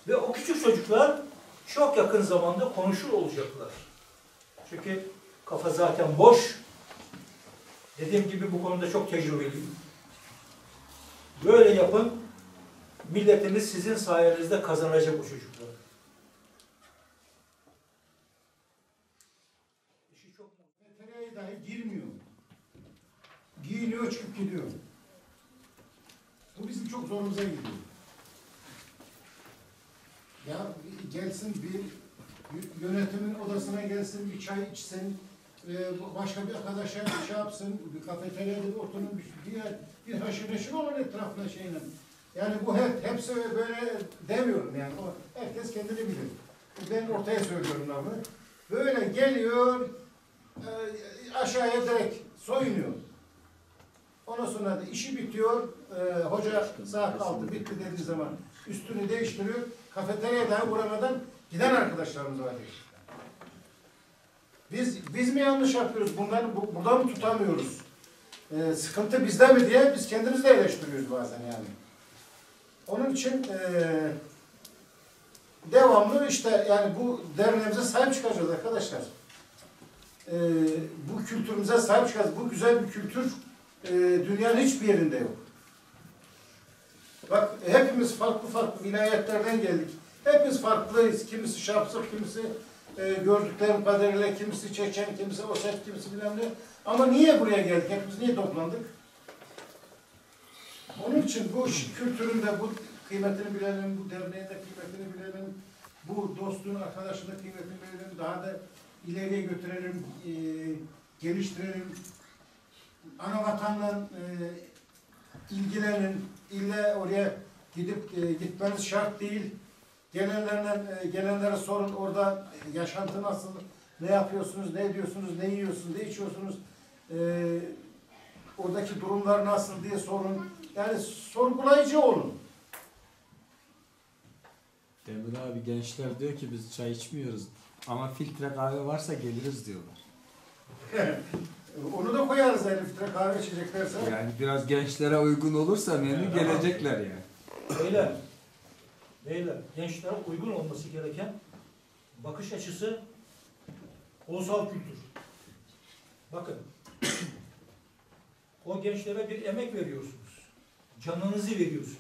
A: Ve o küçük çocuklar çok yakın zamanda konuşur olacaklar. Çünkü kafa zaten boş. Dediğim gibi bu konuda çok tecrübeliyim. Böyle yapın. Milletimiz sizin sayenizde kazanacak o çocuklar. İşi çok mu?
D: Veterinerye dahi girmiyor. Giyiniyor, çıkıp gidiyor. Bu bizim çok zorumuza gidiyor. Ya gelsin bir yönetimin odasına gelsin, bir çay içsin, başka bir arkadaşa bir şey yapsın, bir kafeteryada bir oturun, bir haşır neşir olun etrafına şeyle. Yani bu hepsi böyle demiyorum yani. Herkes kendini bilir. Ben ortaya söylüyorum ama. Böyle geliyor, aşağıya direkt soyunuyor. Ondan sonra da işi bitiyor, hoca saat 6 bitti dediği zaman üstünü değiştiriyor. Kafeteryaya daha uğramadan giden arkadaşlarımız var. Biz mi yanlış yapıyoruz? Burada mı tutamıyoruz? Sıkıntı bizde mi diye biz kendimizi de eleştiriyoruz bazen yani. Onun için devamlı işte yani bu derneğimize sahip çıkacağız arkadaşlar. Bu kültürümüze sahip çıkacağız. Bu güzel bir kültür dünyanın hiçbir yerinde yok. Bak hepimiz farklı vilayetlerden geldik. Hepimiz farklıyız. Kimisi Şapsık, kimisi gördüklerim kadarıyla, kimisi Çeçen, kimisi Osset, kimisi bilmem ne. Ama niye buraya geldik? Hepimiz niye toplandık? Onun için bu kültürün de bu kıymetini bilelim, bu derneğin de kıymetini bilelim, bu dostluğun, arkadaşın da kıymetini bilelim, daha da ileriye götürelim, geliştirelim. Ana vatanla ilgilenin, ille oraya gitmeniz şart değil. Gelenlere sorun, orada yaşantı nasıl, ne yapıyorsunuz, ne ediyorsunuz, ne yiyorsunuz, ne içiyorsunuz, oradaki durumlar nasıl diye sorun. Yani sorgulayıcı olun.
F: Demir abi gençler diyor ki biz çay içmiyoruz ama filtre kahve varsa geliriz diyorlar.
D: Onu da koyarız yani filtre kahve içeceklerse.
F: Yani biraz gençlere uygun olursa menü gelecekler yani.
A: Beyler, gençlere uygun olması gereken bakış açısı ulusal kültür. Bakın, o gençlere bir emek veriyorsunuz. Canınızı veriyorsunuz.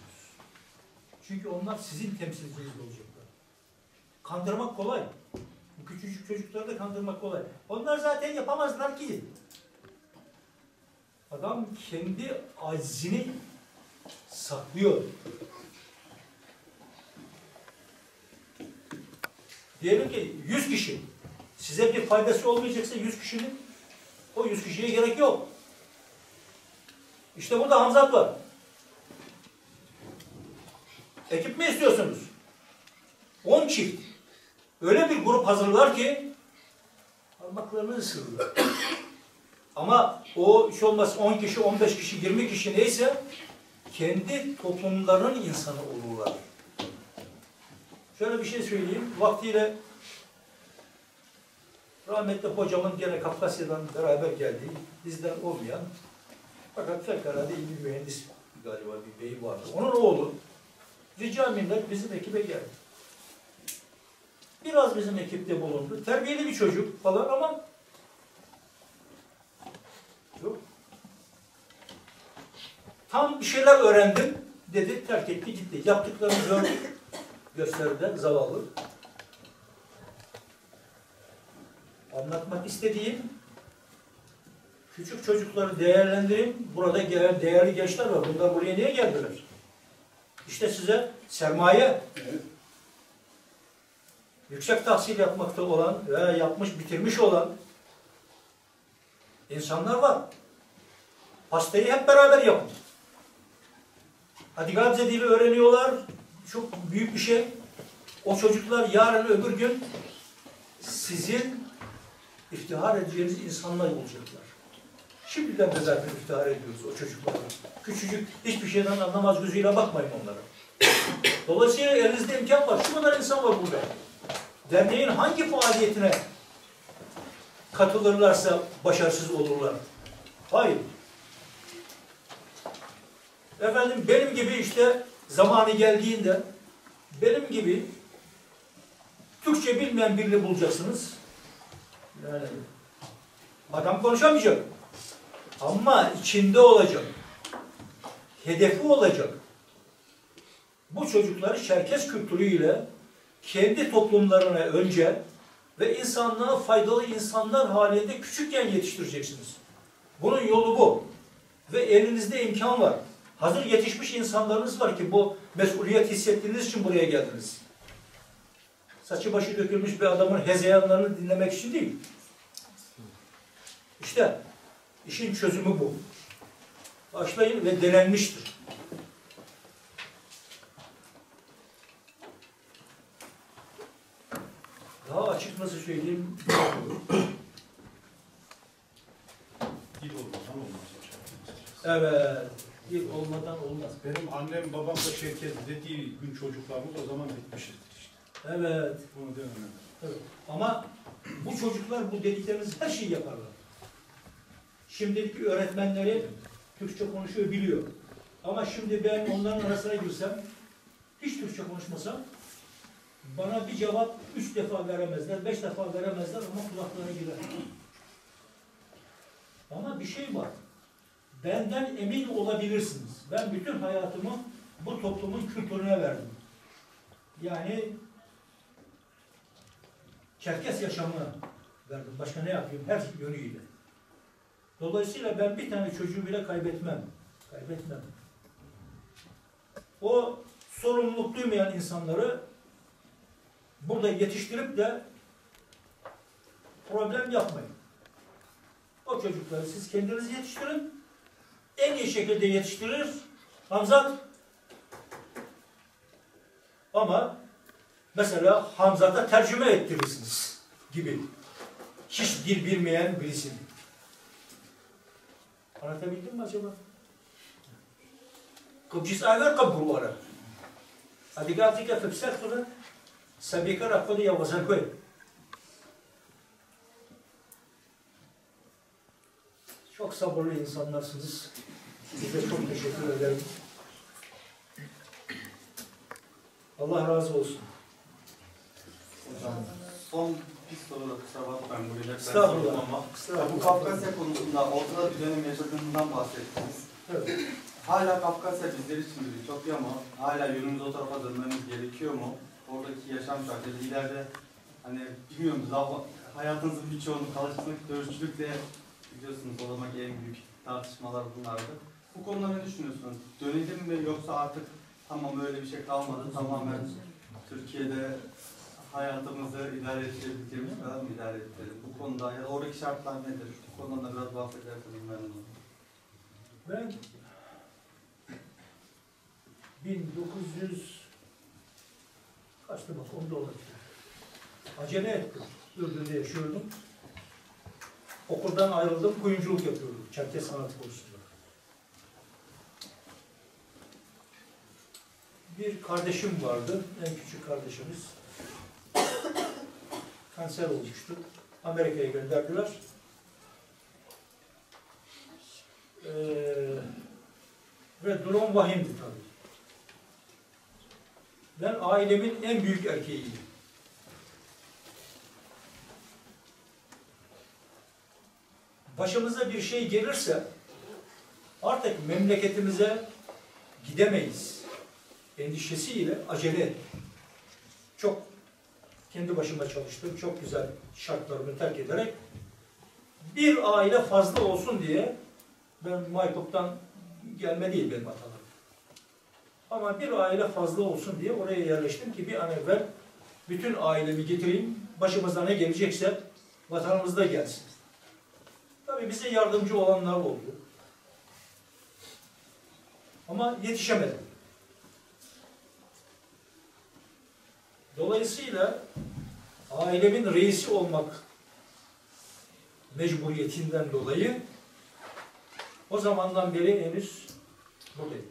A: Çünkü onlar sizin temsilciniz olacaklar. Kandırmak kolay. Bu küçücük çocukları da kandırmak kolay. Onlar zaten yapamazlar ki. Adam kendi aczini saklıyor. Diyelim ki 100 kişi. Size bir faydası olmayacaksa 100 kişinin, o 100 kişiye gerek yok. İşte burada Hamzat var. Ekip mi istiyorsunuz? 10 çift. Öyle bir grup hazırlar ki parmaklarını ısırırlar. Ama o hiç olmaz 10 kişi, 15 kişi, 20 kişi neyse kendi toplumlarının insanı olurlar. Şöyle bir şey söyleyeyim. Vaktiyle rahmetli hocamın gene Kafkasya'dan beraber geldiği, bizden olmayan fakat fevkalade iyi bir mühendis galiba bir bey vardı. Onun oğlu rica minnet bizim ekibe geldi. Biraz bizim ekipte bulundu. Terbiyeli bir çocuk falan ama yok. Tam bir şeyler öğrendim dedi, terk etti gitti. Yaptıklarını gördük. Gösteriden zavallı. Anlatmak istediğim küçük çocukları değerlendireyim. Burada gelen değerli gençler var. Bunlar buraya niye geldiler? İşte size sermaye.
D: Evet.
A: Yüksek tahsil yapmakta olan veya yapmış, bitirmiş olan insanlar var. Pastayı hep beraber yapın. Adigadze dili öğreniyorlar. Çok büyük bir şey. O çocuklar yarın öbür gün sizin iftihar edeceğiniz insanlar olacaklar. Şimdiden de zaten iftihar ediyoruz o çocuklara. Küçücük, hiçbir şeyden anlamaz gözüyle bakmayın onlara. Dolayısıyla elinizde imkan var. Şu kadar insan var burada. Derneğin hangi faaliyetine katılırlarsa başarısız olurlar? Hayır. Efendim benim gibi işte zamanı geldiğinde benim gibi Türkçe bilmeyen birini bulacaksınız. Yani adam konuşamayacak. Ama içinde olacak. Hedefi olacak. Bu çocukları Çerkes kültürüyle kendi toplumlarına önce ve insanlığa faydalı insanlar halinde küçükken yetiştireceksiniz. Bunun yolu bu. Ve elinizde imkan var. Hazır yetişmiş insanlarınız var ki bu mesuliyet hissettiğiniz için buraya geldiniz. Saçı başı dökülmüş bir adamın hezeyanlarını dinlemek için değil. İşte işin çözümü bu. Başlayın ve denenmiştir. Daha açık nasıl söyleyeyim?
E: Dil olmadan olmaz hocam.
A: Evet. Dil olmadan olmaz.
E: Benim annem babam da Çerkez dediği gün çocuklarımız o zaman bitmiştir işte.
A: Evet.
E: Bunu demem.
A: Evet. Ama bu çocuklar bu dedikleriniz her şeyi yaparlar. Şimdilik öğretmenleri Türkçe konuşuyor, biliyor. Ama şimdi ben onların arasına girsem, hiç Türkçe konuşmasam, bana bir cevap 3 defa veremezler, 5 defa veremezler ama kulaklarına girer. Ama bir şey var. Benden emin olabilirsiniz. Ben bütün hayatımı bu toplumun kültürüne verdim. Yani Çerkes yaşamına verdim. Başka ne yapayım? Her yönüyle. Dolayısıyla ben bir tane çocuğu bile kaybetmem. Kaybetmem. O sorumluluk duymayan insanları burada yetiştirip de problem yapmayın. O çocukları siz kendiniz yetiştirin. En iyi şekilde yetiştirir Hamzat. Ama mesela Hamzat'a tercüme ettirirsiniz gibi. Hiç dil bilmeyen birisini. Anlatabildim mi acaba? Kıbcis ayver kabul var. Hadi gafika fıpsar kılı sabika rakılı yavazan koy. Çok sabırlı insanlarsınız. Size çok teşekkür ederim. Allah razı olsun.
G: Hocam, son bir soru da kusura bakmayın buraya ben
A: Estağfurullah.
G: sordum ama.
A: Estağfurullah.
G: Bu Kafkasya konusunda ortada bir dönem yaşadığınızdan bahsettiniz.
A: Evet.
G: Hala Kafkasya bizler için bir ütopya mı? Hala yönümüz o tarafa dönmemiz gerekiyor mu? Oradaki yaşam şartları ileride hani bilmiyorum hayatınızın birçoğunu kalıcılık, dövüşçülükle biliyorsunuz o zamanki en büyük tartışmalar bunlardı. Bu konuda ne düşünüyorsunuz? Dönelim mi yoksa artık tamam öyle bir şey kalmadı tamamen Türkiye'de hayatımızı idare edebildiğimiz kadar mı idare edelim? Bu konuda ya da oradaki şartlar nedir? Bu konuda da biraz bahsederseniz memnun olurum.
A: Ben 1900 kaçtı bak onda olabilir. Acele ettim. Ürdün'de yaşıyordum. Okuldan ayrıldım, kuyumculuk yapıyordum. Çerkes Sanat Kursunda. Bir kardeşim vardı, en küçük kardeşimiz. Kanser olmuştu. Amerika'ya gönderdiler. Ve durum vahimdi tabii. Ben ailemin en büyük erkeğiydim. başımıza bir şey gelirse artık memleketimize gidemeyiz endişesiyle acele ettim. Çok kendi başıma çalıştım. Çok güzel şartlarımı terk ederek bir aile fazla olsun diye, ben Maykop'tan gelme değil benim atalarım. Ama bir aile fazla olsun diye oraya yerleştim ki bir an evvel bütün ailemi getireyim, başımıza ne gelecekse vatanımızda gelsin. Tabii bize yardımcı olanlar oldu. Ama yetişemedim. Dolayısıyla ailemin reisi olmak mecburiyetinden dolayı o zamandan beri henüz buradayım.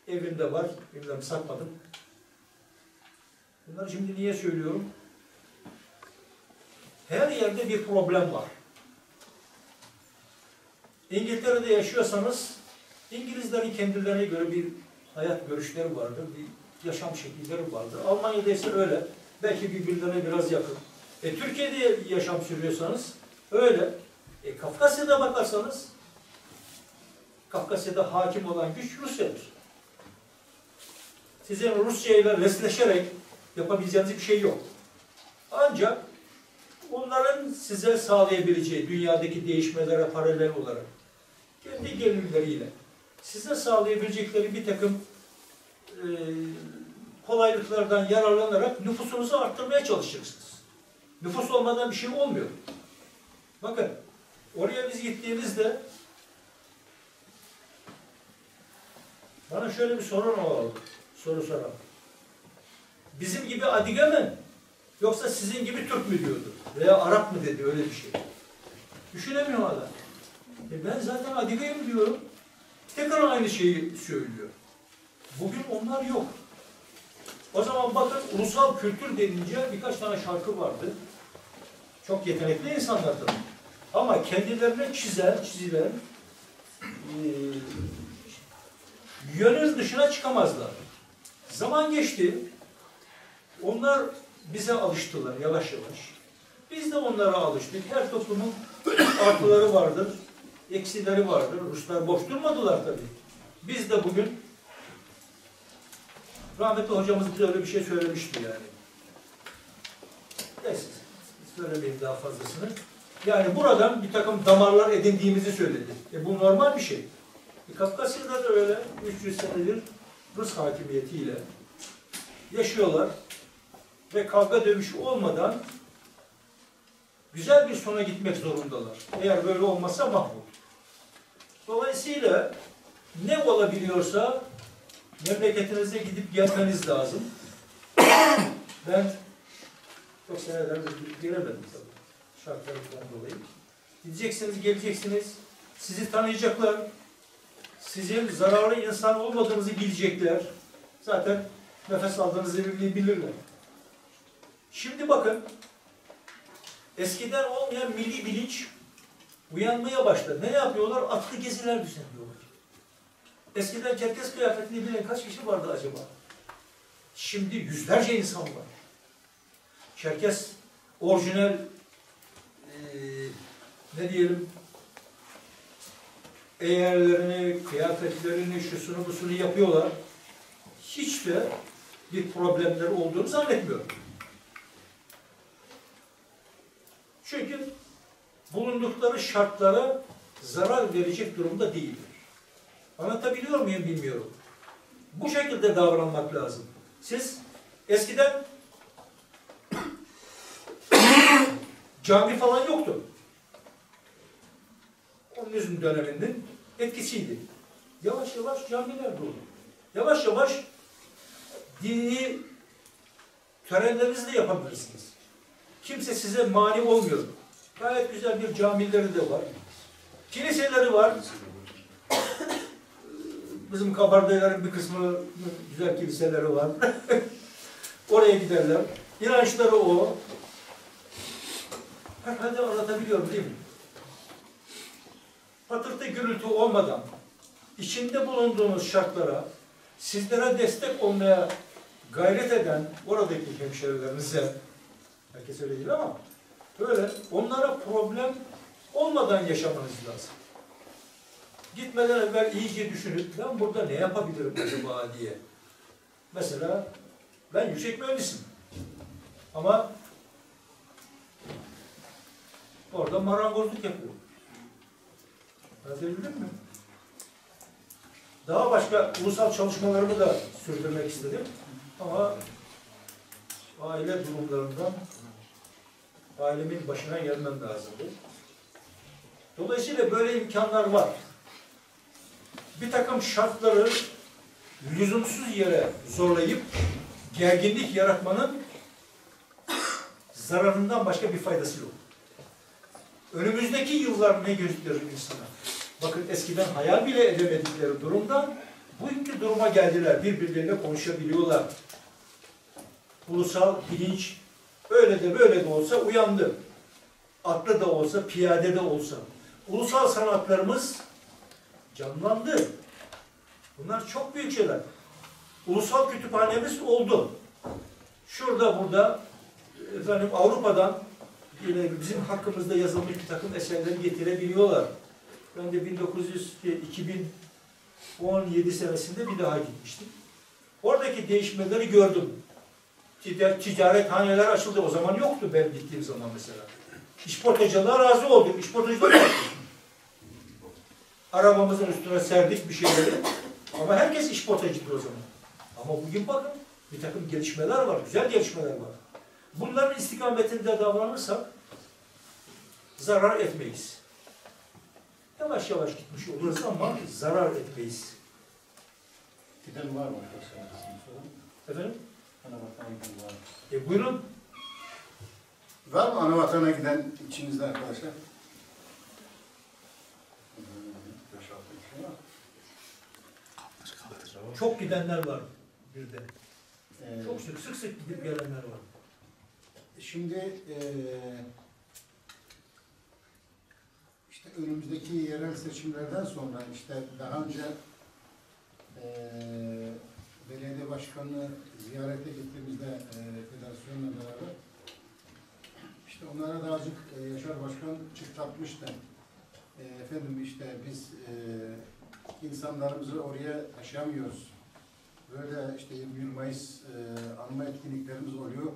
A: Evimde var, evimden satmadım. Bunları şimdi niye söylüyorum? Her yerde bir problem var. İngiltere'de yaşıyorsanız İngilizlerin kendilerine göre bir hayat görüşleri vardır, bir yaşam şekilleri vardır. Almanya'da ise öyle. Belki birbirlerine biraz yakın. Türkiye'de yaşam sürüyorsanız öyle. Kafkasya'da bakarsanız Kafkasya'da hakim olan güç Rusya'dır. Sizin Rusya ile resleşerek yapabileceğiniz bir şey yok. Ancak onların size sağlayabileceği dünyadaki değişmelere paralel olarak kendi gelirleriyle size sağlayabilecekleri bir takım kolaylıklardan yararlanarak nüfusunuzu arttırmaya çalışacaksınız. Nüfus olmadan bir şey olmuyor. Bakın, oraya biz gittiğimizde bana şöyle bir soru soran. Bizim gibi Adige mi? Yoksa sizin gibi Türk mü diyordu? Veya Arap mı dedi, öyle bir şey. Düşünemiyor adam. Ben zaten Adige'yim diyorum. Tekrar aynı şeyi söylüyor. Bugün onlar yok. O zaman bakın, ulusal kültür denince birkaç tane şarkı vardı. Çok yetenekli insanlardı. Ama kendilerine çizilen yönün dışına çıkamazlar. Zaman geçti. Onlar bize alıştılar yavaş yavaş. Biz de onlara alıştık. Her toplumun artıları vardır, eksileri vardır. Ruslar boş durmadılar tabii. Biz de bugün, rahmetli hocamız bize öyle bir şey söylemişti yani. Neyse, söylemeyeyim daha fazlasını. Yani buradan bir takım damarlar edindiğimizi söyledi. Bu normal bir şey. Kafkasya'da da öyle 300 senedir Rus hakimiyetiyle yaşıyorlar ve kavga dövüşü olmadan güzel bir sona gitmek zorundalar. Eğer böyle olmazsa mahvolur. Dolayısıyla ne olabiliyorsa memleketinize gidip gelmeniz lazım. Ben çok senelerdir giremedim tabii. Şartlarından dolayı. Gideceksiniz, geleceksiniz. Sizi tanıyacaklar. Sizin zararlı insan olmadığınızı bilecekler. Zaten nefes aldığınızı bilirler. Şimdi bakın, eskiden olmayan milli bilinç uyanmaya başladı. Ne yapıyorlar? Atlı geziler düzenliyorlar. Eskiden Çerkes kıyafetini bilen kaç kişi vardı acaba? Şimdi yüzlerce insan var. Çerkes orijinal ne diyelim, eğerlerini, kıyafetlerini, şusunu busunu yapıyorlar. Hiç de bir problemleri olduğunu zannetmiyorum. Çünkü bulundukları şartlara zarar verecek durumda değiller. Anlatabiliyor muyum bilmiyorum. Bu şekilde davranmak lazım. Siz eskiden cami falan yoktu. Komünizm döneminin etkisiydi. Yavaş yavaş camiler doğdu. Yavaş yavaş dini törenlerinizi de yapabilirsiniz. Kimse size mani olmuyor. Gayet güzel bir camileri de var. Kiliseleri var. Bizim kabardayların bir kısmı güzel kiliseleri var. Oraya giderler. İnançları o. Hadi anlatabiliyorum değil mi? Patırtı gürültü olmadan içinde bulunduğunuz şartlara sizlere destek olmaya gayret eden oradaki hemşerilerinize, herkes öyle değil ama böyle onlara problem olmadan yaşamanız lazım. Gitmeden evvel iyice düşünüp ben burada ne yapabilirim acaba diye. Mesela ben yüksek mühendisim. Ama orada marangozluk yapıyorum. Anlatabildim mi? Daha başka ulusal çalışmalarımı da sürdürmek istedim. Ama aile durumlarından ailemin başına gelmem lazımdı. Dolayısıyla böyle imkanlar var. Bir takım şartları lüzumsuz yere zorlayıp gerginlik yaratmanın zararından başka bir faydası yok. Önümüzdeki yıllar ne gösterir insana? Bakın eskiden hayal bile edemedikleri durumdan bugünkü duruma geldiler. Birbirleriyle konuşabiliyorlar. Ulusal bilinç öyle de böyle de olsa uyandı. Atlı da olsa, piyade de olsa. Ulusal sanatlarımız canlandı. Bunlar çok büyük şeyler. Ulusal kütüphanemiz oldu. Şurada burada efendim Avrupa'dan yine bizim hakkımızda yazılmış bir takım eserleri getirebiliyorlar. Ben de 2017 senesinde bir daha gitmiştim. Oradaki değişmeleri gördüm. Ticarethaneler açıldı. O zaman yoktu ben gittiğim zaman mesela. İşportacılığa razı olduk. İşportacılık yaptık. Arabamızın üstüne serdik bir şeyleri. Ama herkes işportacıydı o zaman. Ama bugün bakın bir takım gelişmeler var. Güzel gelişmeler var. Bunların istikametinde davranırsak zarar etmeyiz. Yavaş yavaş gitmiş oluruz ama zarar etmeyiz.
D: Giden var mı?
A: Efendim?
D: Anavatana giden var mı?
A: Buyurun.
D: Var mı anavatana giden içinizde arkadaşlar?
A: Çok gidenler var bir de.
D: Ee,
A: Çok sık sık gidip gelenler var.
D: Şimdi işte önümüzdeki yerel seçimlerden sonra işte daha önce belediye başkanını ziyarete gittiğimizde federasyonla beraber işte onlara da azıcık Yaşar Başkan çıtlatmıştı. Efendim işte biz insanlarımızı oraya taşıyamıyoruz. Böyle işte 21 Mayıs anma etkinliklerimiz oluyor.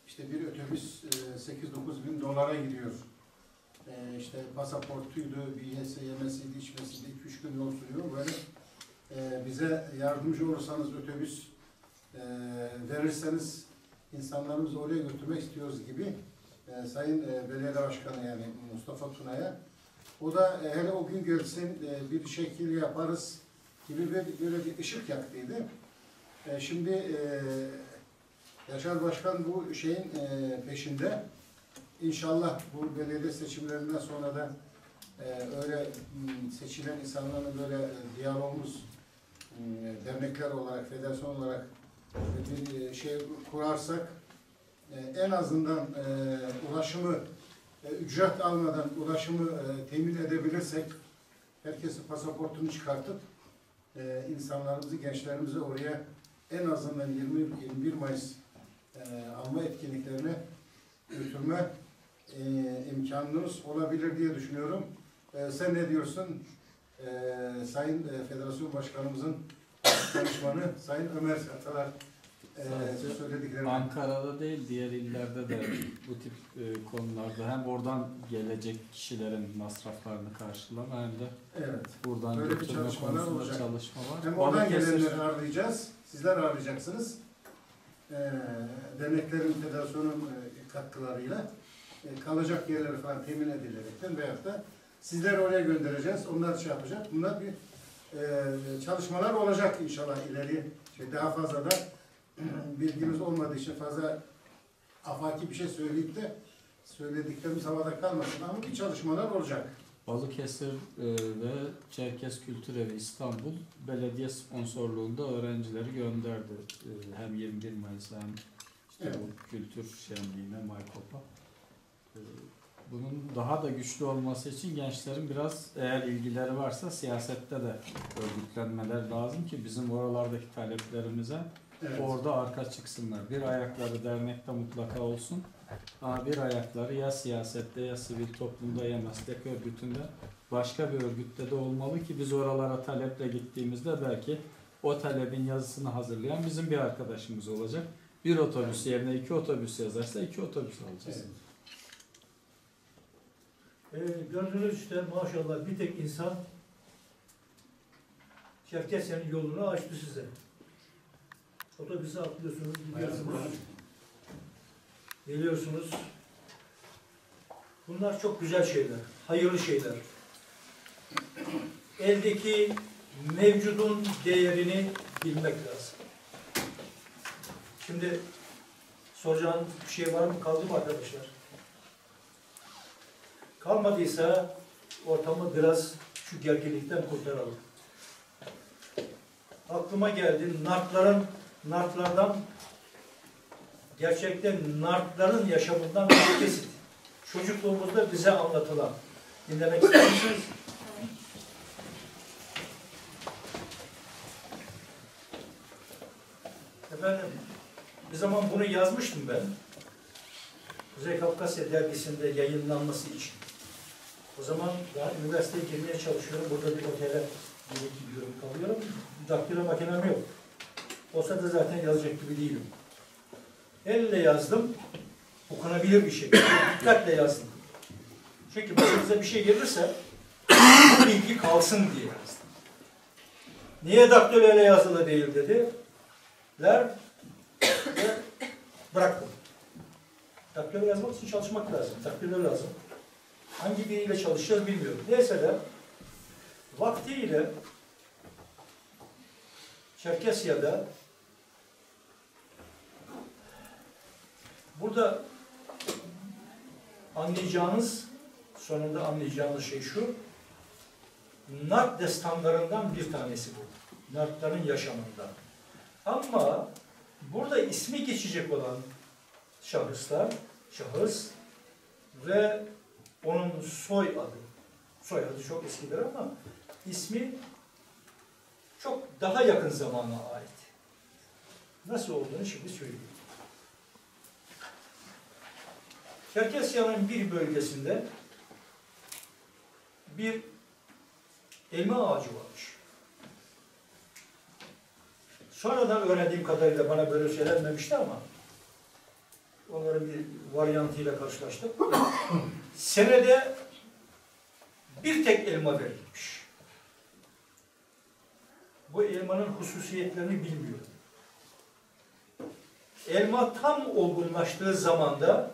D: İşte bir otobüs 8-9 bin dolara gidiyor. İşte pasaportuydu, bir yemesiydi, içmesiydi, 2-3 gün yol sürüyor. Böyle bize yardımcı olursanız otobüs verirseniz insanlarımızı oraya götürmek istiyoruz gibi Sayın Belediye Başkanı yani Mustafa Tuna'ya. O da hele o gün gelsin bir şekilde yaparız gibi böyle bir ışık yaktıydı. Şimdi Yaşar Başkan bu şeyin peşinde. İnşallah bu belediye seçimlerinden sonra da öyle seçilen insanlarla böyle diyalogumuz dernekler olarak, federasyon olarak bir şey kurarsak en azından ulaşımı ücret almadan ulaşımı temin edebilirsek herkesin pasaportunu çıkartıp insanlarımızı, gençlerimizi oraya en azından 21 Mayıs alma etkinliklerine götürme imkanımız olabilir diye düşünüyorum. Sen ne diyorsun? Sayın Federasyon Başkanımızın konuşmanı, Sayın Ömer Atalar söylediklerini.
F: Ankara'da değil, diğer illerde de bu tip konularda hem oradan gelecek kişilerin masraflarını karşılama hem de
D: Evet.
F: buradan
D: Böyle bir
F: götürme
D: çalışmalar
F: konusunda
D: olacak.
F: çalışma var.
D: Hem oradan
F: Balıkesir-
D: gelenleri ağırlayacağız, sizler ağırlayacaksınız. Derneklerin, federasyonun katkılarıyla kalacak yerleri falan temin edilerekten veyahut da sizleri oraya göndereceğiz, onlar şey yapacak. Bunlar bir çalışmalar olacak inşallah ileri. Daha fazla da bilgimiz olmadığı için fazla afaki bir şey söyleyip de söylediklerimiz havada kalmasın ama bir çalışmalar olacak.
F: Balıkesir ve Çerkez Kültür Evi İstanbul belediye sponsorluğunda öğrencileri gönderdi. Hem 21 Mayıs hem işte
D: Evet.
F: bu kültür şenliğine, Maykop'a. Bunun daha da güçlü olması için gençlerin biraz eğer ilgileri varsa siyasette de örgütlenmeler lazım ki bizim oralardaki taleplerimize
D: Evet.
F: orada arka çıksınlar. Bir ayakları dernekte mutlaka olsun. Ama bir ayakları ya siyasette ya sivil toplumda ya meslek örgütünde başka bir örgütte de olmalı ki biz oralara taleple gittiğimizde belki o talebin yazısını hazırlayan bizim bir arkadaşımız olacak. Bir otobüs yerine 2 otobüs yazarsa 2 otobüs alacağız.
D: Evet.
A: Gördüğünüz işte maşallah bir tek insan Çerkesya'nın yolunu açtı size. Otobüse atlıyorsunuz, gidiyorsunuz. Geliyorsunuz. Bunlar çok güzel şeyler, hayırlı şeyler. Eldeki mevcudun değerini bilmek lazım. Şimdi soracağınız bir şey var mı? Kaldı mı arkadaşlar? Kalmadıysa ortamı biraz şu gerginlikten kurtaralım. Aklıma geldi nartlardan gerçekten nartların yaşamından bir kesit. Çocukluğumuzda bize anlatılan. Dinlemek ister misiniz? Efendim, bir zaman bunu yazmıştım ben. Kuzey Kafkasya dergisinde yayınlanması için. O zaman daha üniversiteye girmeye çalışıyorum. Burada bir otele gidiyorum, kalıyorum. Daktilo makinem yok. Olsa da zaten yazacak gibi değilim. Elle yazdım. Okunabilir bir şey. Dikkatle yazdım. Çünkü başımıza bir şey gelirse bu bilgi kalsın diye yazdım. Niye daktilo ile yazılı değil dediler ve bıraktım. Daktilo yazmak için çalışmak lazım. Daktilo lazım. Hangi biriyle çalışacağız bilmiyorum. Neyse de vaktiyle Çerkesya'da burada sonunda anlayacağınız şey şu, Nart destanlarından bir tanesi bu. Nartların yaşamından. Ama burada ismi geçecek olan şahıs ve onun soyadı çok eskidir ama ismi çok daha yakın zamana ait. Nasıl olduğunu şimdi söyleyeyim. Çerkesya'nın bir bölgesinde bir elma ağacı varmış. Sonradan öğrendiğim kadarıyla bana böyle söylenmemişti ama onların bir varyantıyla karşılaştık. Senede bir tek elma verilmiş. Bu elmanın hususiyetlerini bilmiyorum. Elma tam olgunlaştığı zamanda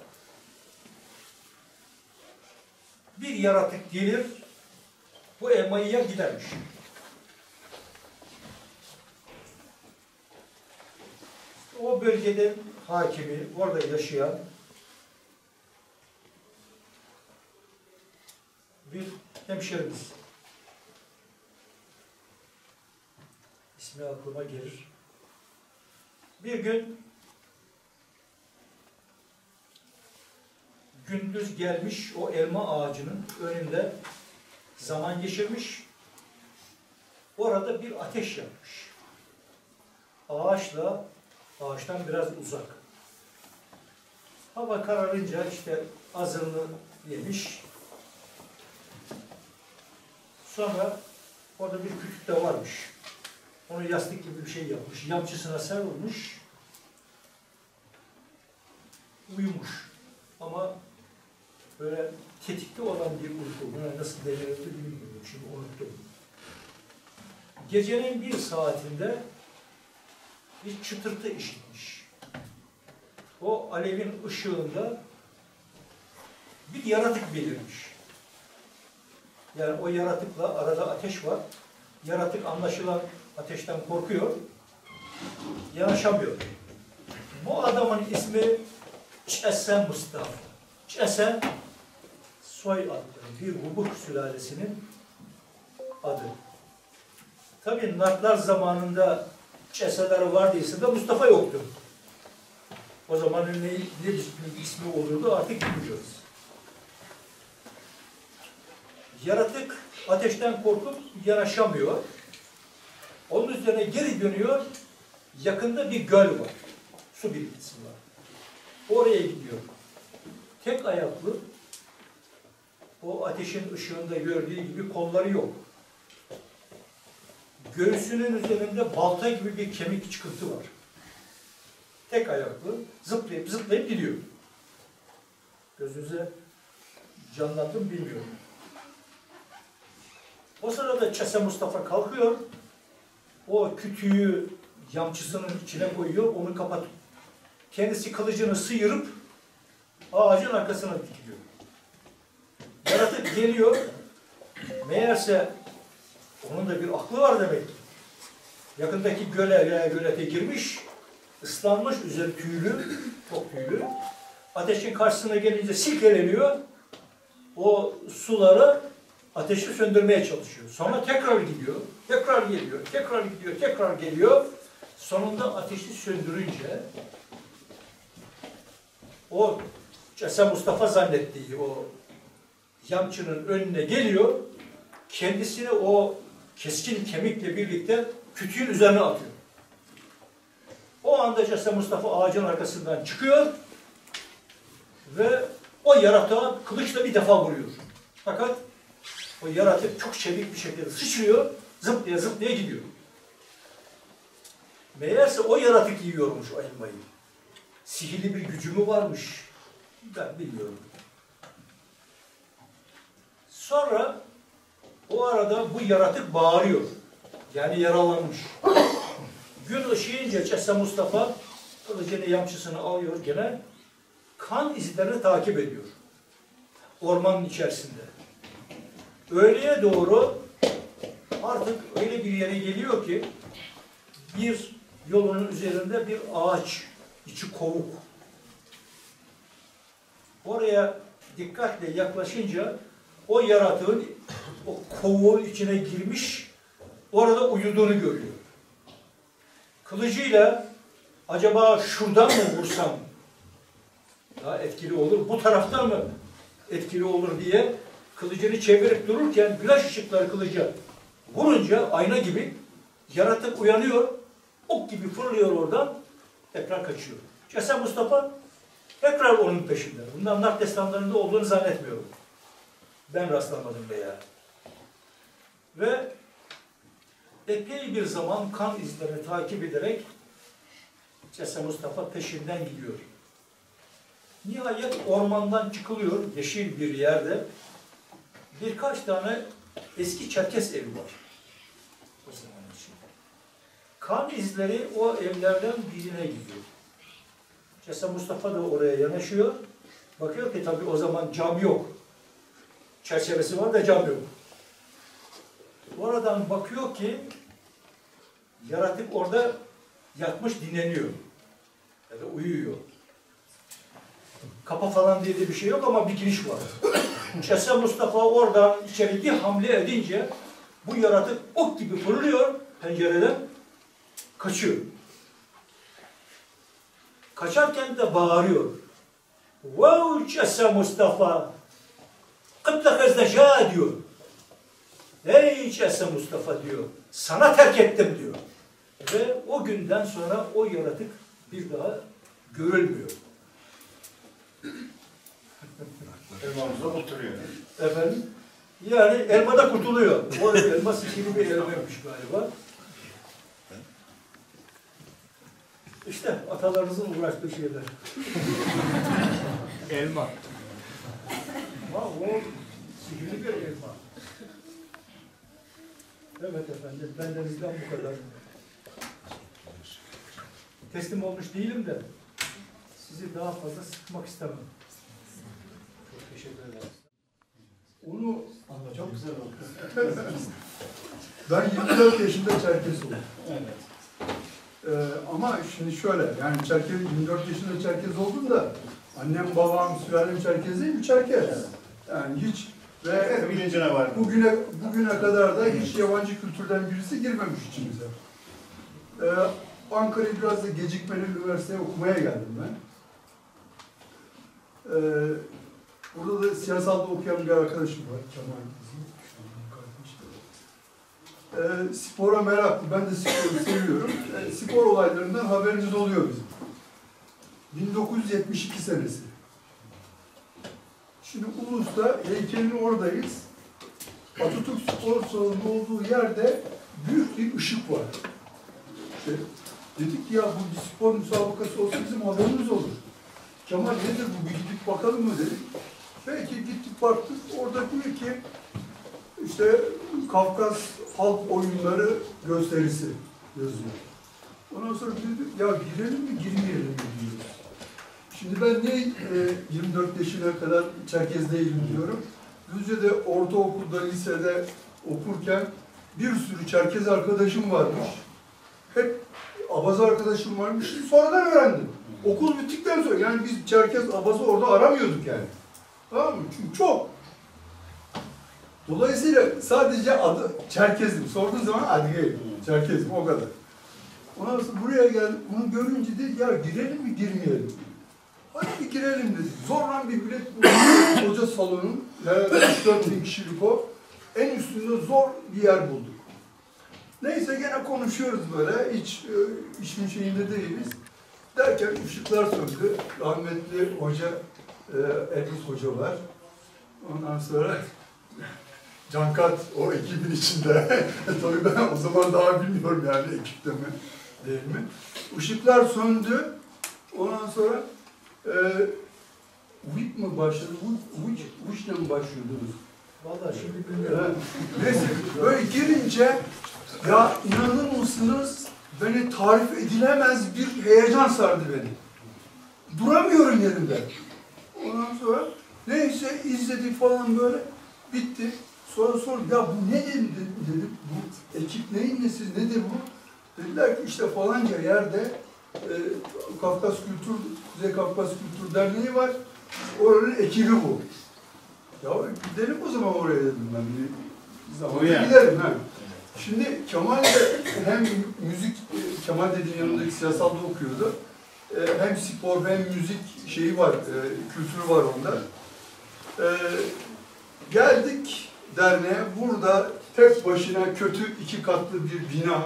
A: bir yaratık gelir, bu elmayı yer gidermiş. O bölgenin hakimi, orada yaşayan bir hemşerimiz. İsmi aklıma gelir. Bir gün gündüz gelmiş, o elma ağacının önünde zaman geçirmiş. Orada bir ateş yakmış. Ağaçtan biraz uzak. Hava kararınca işte azını yemiş. Sonra orada bir kütük de varmış. Onu yastık gibi bir şey yapmış. Yamçısına sarılmış. Uyumuş. Ama böyle tetikte olan bir uyku. Buna nasıl denirdi bilmiyorum. Şimdi unuttum. Gecenin bir saatinde bir çıtırtı işitmiş. O alevin ışığında bir yaratık belirmiş. Yani o yaratıkla arada ateş var. Yaratık anlaşılan ateşten korkuyor. Yanaşamıyor. Bu adamın ismi Çesen Mustafa. Çesen soy adı. Bir Hubuk sülalesinin adı. Tabii Nartlar zamanında Çeseler vardıysa da Mustafa yoktu. O zaman ne ismi olurdu artık bilmiyoruz. Yaratık ateşten korkup yanaşamıyor. Onun üzerine geri dönüyor Yakında bir göl var. Su birikintisi var. Oraya gidiyor. Tek ayaklı, o ateşin ışığında gördüğü gibi kolları yok. Göğsünün üzerinde balta gibi bir kemik çıkıntı var. Tek ayaklı, zıplayıp zıplayıp gidiyor. Gözünüze canlandım bilmiyorum. O sırada Çese Mustafa kalkıyor, o kütüğü yamçısının içine koyuyor, onu kapatıyor. Kendisi kılıcını sıyırıp ağacın arkasına dikiliyor. Yaratık geliyor, meğerse onun da bir aklı var demek ki. Yakındaki gölete girmiş, ıslanmış, üzeri tüylü, çok tüylü. Ateşin karşısına gelince silkeleniyor, o suları ateşi söndürmeye çalışıyor. Sonra tekrar gidiyor, tekrar geliyor, tekrar gidiyor, tekrar geliyor. Sonunda ateşi söndürünce o Çese Mustafa zannettiği o yamçının önüne geliyor, kendisini o keskin kemikle birlikte kütüğün üzerine atıyor. O anda Çese Mustafa ağacın arkasından çıkıyor ve o yaratığa kılıçla bir defa vuruyor. Fakat o yaratık çok çevik bir şekilde sıçrıyor, zıplaya zıplaya gidiyor. Meğerse o yaratık yiyormuş o elmayı. Sihirli bir gücü mü varmış? Ben bilmiyorum. Sonra o arada bu yaratık bağırıyor. Yani yaralanmış. Gün ışıyınca Çese Mustafa kılıcını yamçısını alıyor gene. Kan izlerini takip ediyor. Ormanın içerisinde. Öğleye doğru artık öyle bir yere geliyor ki bir yolunun üzerinde bir ağaç, içi kovuk. Oraya dikkatle yaklaşınca o yaratığın o kovuğun içine girmiş, orada uyuduğunu görüyor. Kılıcıyla acaba şuradan mı vursam daha etkili olur, bu taraftan mı etkili olur diye kılıcını çevirip dururken güneş ışıkları kılıca vurunca ayna gibi yaratık uyanıyor, ok gibi fırlıyor oradan, tekrar kaçıyor. Çese Mustafa tekrar onun peşinde. Bundan Nark destanlarında olduğunu zannetmiyorum. Ben rastlamadım veya. Ve epey bir zaman kan izlerini takip ederek Çese Mustafa peşinden gidiyor. Nihayet ormandan çıkılıyor, yeşil bir yerde. Birkaç tane eski Çerkes evi var. O zaman için. Kan izleri o evlerden birine gidiyor. Çese Mustafa da oraya yanaşıyor. Bakıyor ki tabii o zaman cam yok. Çerçevesi var da cam yok. Oradan bakıyor ki yaratık orada yatmış dinleniyor. Ya da uyuyor. Kapı falan diye de bir şey yok ama bir giriş var. Çese Mustafa oradan içeri bir hamle edince bu yaratık ok gibi fırlıyor pencereden, kaçıyor. Kaçarken de bağırıyor. Wow Çese Mustafa! Kıtlak ezdeşa diyor. Ey Çese Mustafa diyor. Sana terk ettim diyor. Ve o günden sonra o yaratık bir daha görülmüyor.
H: Elmamıza oturuyor.
A: Efendim? Yani elmada kurtuluyor. O elma sihirli bir elmaymış galiba. İşte atalarınızın uğraştığı şeyler.
F: Elma.
A: Ama o sihirli bir elma. Evet efendim, bendenizden bu kadar. Teslim olmuş değilim de sizi daha fazla sıkmak istemem. Çok teşekkür ederim.
D: Onu çok güzel oldu. Ben 24 yaşında Çerkes oldum.
H: Evet.
D: Ama şimdi şöyle, yani Çerkes, 24 yaşında Çerkes oldum da annem, babam, sülalem Çerkez değil mi? Çerkez. Yani hiç ve
H: Bilincine var.
D: bugüne kadar da hiç yabancı kültürden birisi girmemiş içimize. Ankara'yı biraz da gecikmeli üniversiteye okumaya geldim ben. Burada da siyasalda okuyan bir arkadaşım var. Kemal bizim.
I: spora meraklı. Ben de sporu seviyorum. Spor olaylarından haberimiz oluyor bizim. 1972 senesi. Şimdi Ulus'ta heykelin oradayız. Atatürk Spor Salonu'nun olduğu yerde büyük bir ışık var. İşte dedik ya bu bir spor müsabakası olsa bizim haberimiz olur. Kemal nedir bu, bir gidip bakalım mı dedik. Belki gittik baktık, orada diyor ki işte Kafkas Halk Oyunları gösterisi yazıyor. Ondan sonra dedik ya girelim mi girmeyelim mi diyoruz. Şimdi ben niye 24 yaşına kadar Çerkez'deyim diyorum. Düzce'de ortaokulda, lisede okurken bir sürü Çerkez arkadaşım varmış. Hep Abaz arkadaşım varmış. Sonradan öğrendim. Okul bittikten sonra, yani biz Çerkez, Abaz'ı orada aramıyorduk yani. Tamam mı? Çünkü çok. Dolayısıyla sadece adı Çerkez'im. Sorduğun zaman Adıgeyim. Çerkez'im, o kadar. Ondan sonra buraya geldik. Bunu görünce dedi ya girelim mi girmeyelim mi? Hadi bir girelim dedik. Zorla bir bilet bulduk. Koca salonun, yani 3-4 bin kişilik o. En üstünde zor bir yer bulduk. Neyse gene konuşuyoruz böyle. Hiç işin şeyinde değiliz. Derken ışıklar söndü. Rahmetli hoca, Elbis hoca var. Ondan sonra Cankat o ekibin içinde. Tabii ben o zaman daha bilmiyorum yani ekipte mi değil mi. Işıklar söndü. Ondan sonra WIP mi başladı? WIP'le mi başlıyordunuz?
D: Vallahi şimdi bilmiyorum.
I: Neyse böyle girince ya inanır mısınız beni tarif edilemez bir heyecan sardı beni. Duramıyorum yerimde. Ondan sonra neyse izledik falan böyle bitti. Sonra ya bu ne dedim, bu ekip neyin nesi, nedir bu? Dediler ki işte falanca yerde Kafkas Kültür, Kuzey Kafkas Kültür Derneği var. Oranın ekibi bu. Ya gidelim o zaman oraya dedim ben. Bir zaman gidelim. Ha. Şimdi Kemal de hem müzik, Kemal dediğin yanındaki siyasalda okuyordu. Hem spor hem müzik şeyi var, kültürü var onda. Geldik derneğe. Burada tek başına kötü 2 katlı bir bina.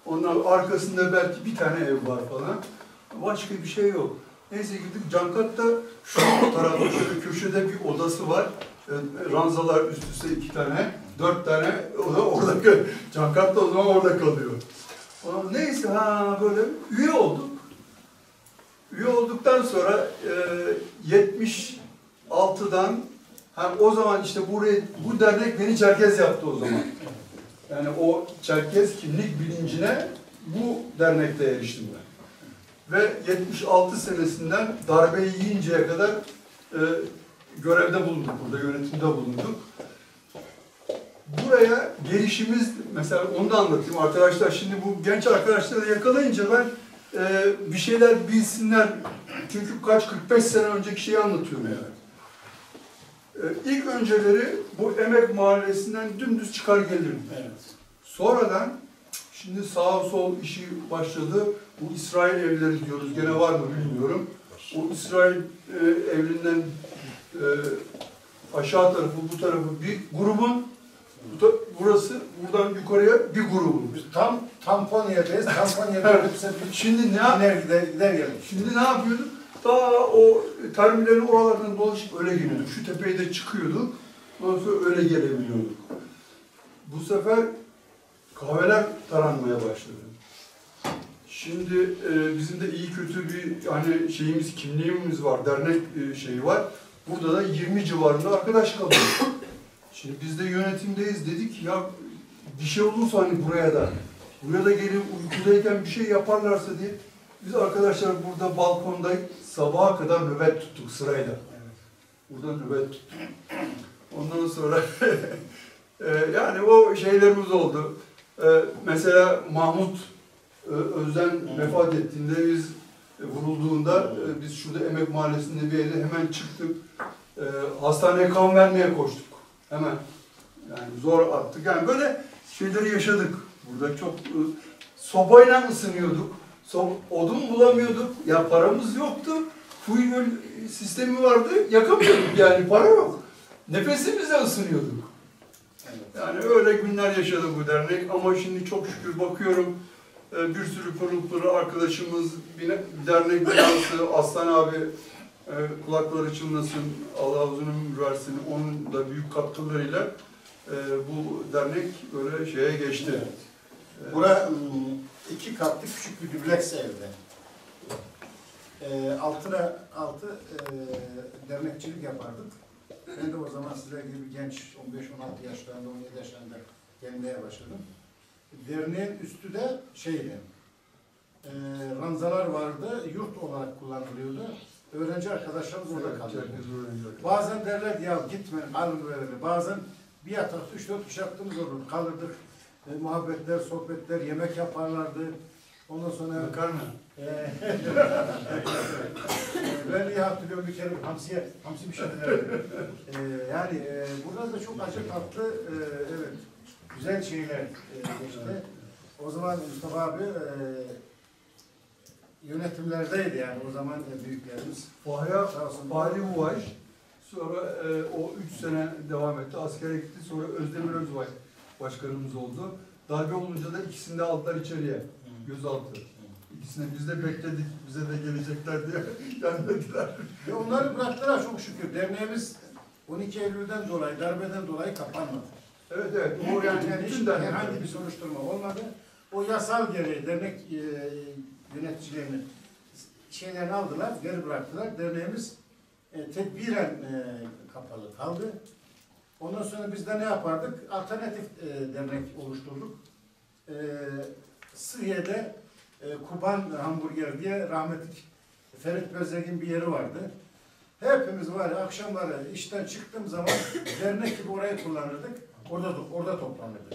I: Ondan arkasında belki bir tane ev var falan. Başka bir şey yok. Neyse gittik. Cankat'ta şu tarafta şöyle köşede bir odası var. Ranzalar üst üste 2 tane, 4 tane orada Cankat da o zaman orada kalıyor. Neyse böyle üye olduk. Üye olduktan sonra 76'dan o zaman işte bu dernek beni Çerkez yaptı o zaman. Yani o Çerkez kimlik bilincine bu dernekte eriştim ben. Ve 76 senesinden darbeyi yiyinceye kadar görevde bulunduk, burada yönetimde bulunduk. Buraya gelişimiz, mesela onu da anlatayım arkadaşlar. Şimdi bu genç arkadaşları yakalayınca ben bir şeyler bilsinler. Çünkü 45 sene önceki şeyi anlatıyorum yani. İlk önceleri bu Emek Mahallesi'nden dümdüz çıkar gelirdim. Evet. Sonradan, şimdi sağ sol işi başladı. Bu İsrail evleri diyoruz, gene var mı bilmiyorum. O İsrail evlerinden aşağı tarafı, bu tarafı bir grubun, burası, buradan yukarıya bir grubun.
D: Tam tampon yerdeyiz. Tampon yerdeyiz.
I: Şimdi
D: gider geldik.
I: Şimdi ne yapıyorduk? Daha o terminlerin oralardan dolaşıp öyle geliyorduk. Şu tepeye de çıkıyorduk. Ondan sonra öyle gelebiliyorduk. Bu sefer kahveler taranmaya başladı. Şimdi bizim de iyi kötü bir hani şeyimiz, kimliğimiz var, dernek şeyi var. Burada da 20 civarında arkadaş kalıyor. Şimdi biz de yönetimdeyiz, dedik ya bir şey olursa hani buraya da gelip uykudayken bir şey yaparlarsa diye biz arkadaşlar burada balkonda sabaha kadar nöbet tuttuk sırayla. Burada nöbet tuttuk. Ondan sonra yani o şeylerimiz oldu. Mesela Mahmut Özden vefat ettiğinde biz vurulduğunda biz şurada Emek Mahallesi'nde bir evde hemen çıktık. Hastaneye kan vermeye koştuk. Hemen. Yani zor attık. Yani böyle şeyleri yaşadık. Burada çok sobayla ısınıyorduk. Odun bulamıyorduk. Ya paramız yoktu. Fuel sistemi vardı. Yakamıyorduk yani. Para yok. Nefesimizle ısınıyorduk. Yani öyle günler yaşadı bu dernek ama şimdi çok şükür bakıyorum bir sürü pırıl pırıl arkadaşımız, bir dernek binası, Aslan abi kulakları çınlasın, Allah uzun ömür versin, onun da büyük katkılarıyla bu dernek böyle şeye geçti.
D: Evet. Bura 2 katlı küçük bir dübleks evde. Altı dernekçilik yapardık. Ben de o zaman sizler gibi genç 15-16 yaşlarında, 17 yaşlarında gelmeye başladım. Derneğin üstü de ranzalar vardı, yurt olarak kullanılıyordu. Öğrenci arkadaşlarımız orada kalıyordu. Bazen derlerdi ya gitme, alın verelim. Bazen bir yatakta 3-4 kişi yaptığımız olur. Kalırdık, muhabbetler, sohbetler, yemek yaparlardı. Ondan sonra...
I: Makarna.
D: Ben iyi hatırlıyorum bir kere hamsi bir şey derdi. Burada da çok acı tatlı, evet, güzel şeyler geçti. O zaman Mustafa abi yönetimlerdeydi yani o zaman büyüklerimiz.
I: Fahri Uvaş, sonra o 3 sene devam etti, askere gitti, sonra Özdemir Özbay başkanımız oldu. Darbe olunca da ikisini de aldılar içeriye, gözaltı. İkisini biz de bekledik, bize de gelecekler diye gelmediler.
D: Onları bıraktılar çok şükür. Derneğimiz 12 Eylül'den dolayı, darbeden dolayı kapanmadı.
I: Evet.
D: O herhangi bir soruşturma olmadı. O yasal gereği dernek yöneticilerinin şeylerini aldılar, geri bıraktılar. Derneğimiz tedbiren kapalı kaldı. Ondan sonra biz de ne yapardık? Alternatif dernek oluşturduk. Sıhhiye'de Kuban Hamburger diye rahmetli Ferit Bezegin bir yeri vardı. Hepimiz var ya akşamları işten çıktığım zaman dernek gibi orayı kullanırdık. Orada toplanırdık.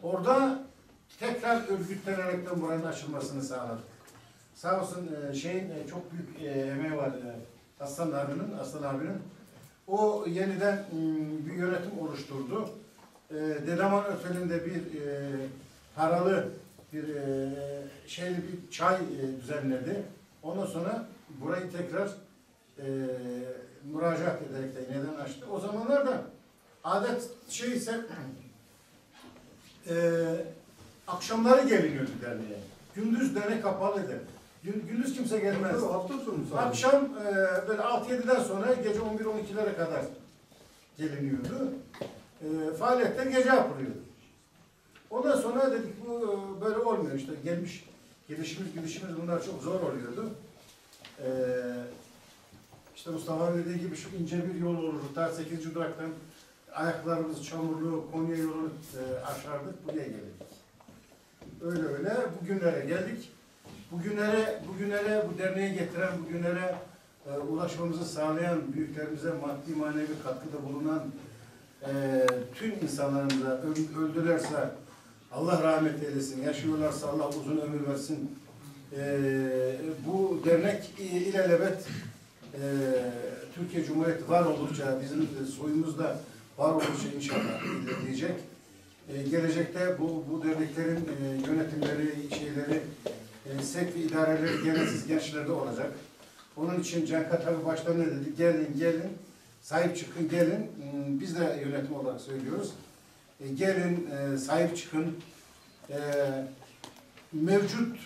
D: Orada tekrar örgütlenerekten buranın açılmasını sağladık. Sağ olsun çok büyük emeği var Aslan abinin. O yeniden bir yönetim oluşturdu. Dedeman Ötel'inde bir paralı bir bir çay düzenledi. Ondan sonra burayı tekrar müracaat ederek de neden açtı. O zamanlarda adet ise akşamları geliniyordu derneğe. Gündüz dernek kapalıydı. Gündüz kimse gelmezdi.
I: Hafta sonu sadece.
D: Akşam böyle 6-7'den sonra gece 11-12'lere kadar geliniyordu. Faaliyetler gece yapılıyordu. Ondan sonra dedik bu böyle olmuyor işte gelişimiz bunlar çok zor oluyordu. İşte Mustafa abi dediği gibi şu ince bir yol olur. Ta 8. duraktan ayaklarımız çamurlu Konya yolunu aşardık buraya geldik. Öyle bugünlere geldik. Bugünlere bu derneği getiren, bugünlere ulaşmamızı sağlayan, büyüklerimize maddi manevi katkıda bulunan tüm insanlarımıza öldülerse Allah rahmet eylesin, yaşıyorlarsa Allah uzun ömür versin. Bu dernek ilelebet Türkiye Cumhuriyeti var oldukça, bizim soyumuz da var oldukça inşallah ilerleyecek. Gelecekte bu derneklerin yönetimleri, sevk ve idareleri genelsiz gençlerde olacak. Onun için Cankat abi başta ne dedi? Gelin, sahip çıkın, gelin. Biz de yönetim olarak söylüyoruz. Gelin, sahip çıkın. Mevcut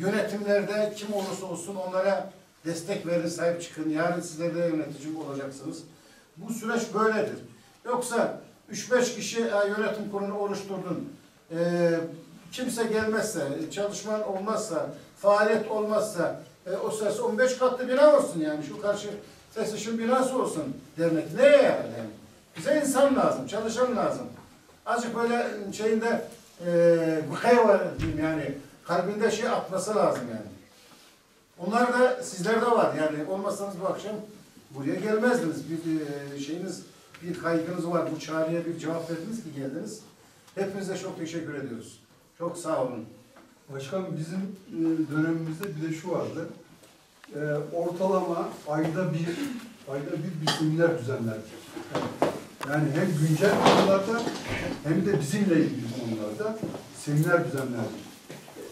D: yönetimlerde kim olursa olsun onlara destek verin, sahip çıkın. Yarın sizler de yönetici olacaksınız. Bu süreç böyledir. Yoksa 3-5 kişi yönetim kurulunu oluşturdun. Kimse gelmezse, çalışman olmazsa, faaliyet olmazsa, o ses 15 katlı bina olsun yani. Şu karşı SESİŞ'in binası olsun dernek. Ne yani? Bize insan lazım, çalışan lazım. Azıcık böyle var diyeyim yani. Kalbinde atması lazım yani. Onlar da sizlerde var yani. Olmazsanız bu akşam buraya gelmezdiniz. Bir kaygınız var. Bu çağrıya bir cevap verdiniz ki geldiniz. Hepinize çok teşekkür ediyoruz. Çok sağ olun.
I: Başkan bizim dönemimizde bir de şu vardı. Ortalama ayda bir seminer düzenlerdik. Yani hem güncel konularda hem de bizimle ilgili konularda seminer düzenlerdik.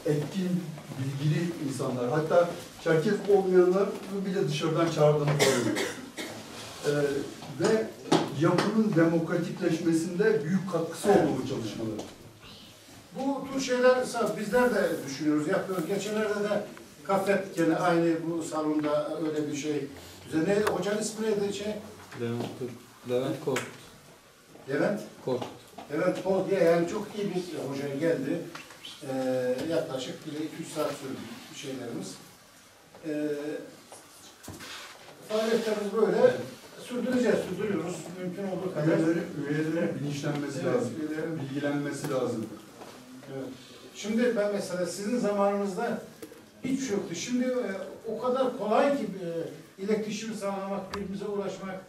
I: Etkin, bilgili insanlar, hatta Çerkez olmayanlar bile dışarıdan çağırdığımız oluyor. Ve yapının demokratikleşmesinde büyük katkısı oldu bu çalışmaların.
D: Bu tür şeyler bizler de düşünüyoruz, yapıyoruz. Geçenlerde de Kafet gene aynı bu salonda öyle bir şey. Üzerine hocanın ismi neydi şey?
F: Levent Korkut.
D: Levent?
F: Korkut.
D: Levent Kol diye yani çok iyi bir hoca geldi. Yaklaşık 2-3 saat sürdü şeylerimiz. Faaliyetlerimiz böyle sürdürüyoruz. Mümkün olduğu kadar.
I: Üyelerin bilinçlenmesi lazım, bilgilenmesi lazım.
D: Evet. Şimdi ben mesela sizin zamanınızda hiç şey yoktu. Şimdi o kadar kolay ki iletişim sağlamak, birbirimize ulaşmak.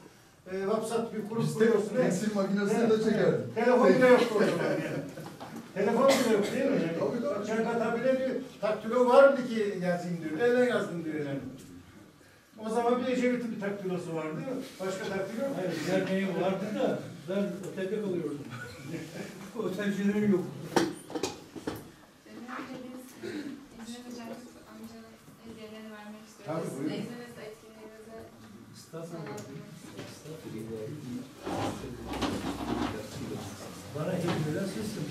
D: WhatsApp bir grup kuruyorsun.
I: Tekstil makinesini de çekerdik.
D: Telefon bile yoktu o zaman yani. Telefon bile yok değil mi? Yani,
I: Tabii.
D: Çankata bile diyor, taktilo vardı ki yazayım diyor. Elle yazdım diyor yani. O zaman bir Ecevit'in bir taktilosu vardı. Başka taktilo yok.
A: Hayır, derneğim vardı da ben otelde kalıyordum. Otelcilerim yok.
B: İzin hocam, amcanın hediyelerini vermek istiyoruz.
D: Tabii, buyurun.
B: İzninizle etkinliğimize sonlandırmak istiyoruz.
A: Bana hediyeler sizsin.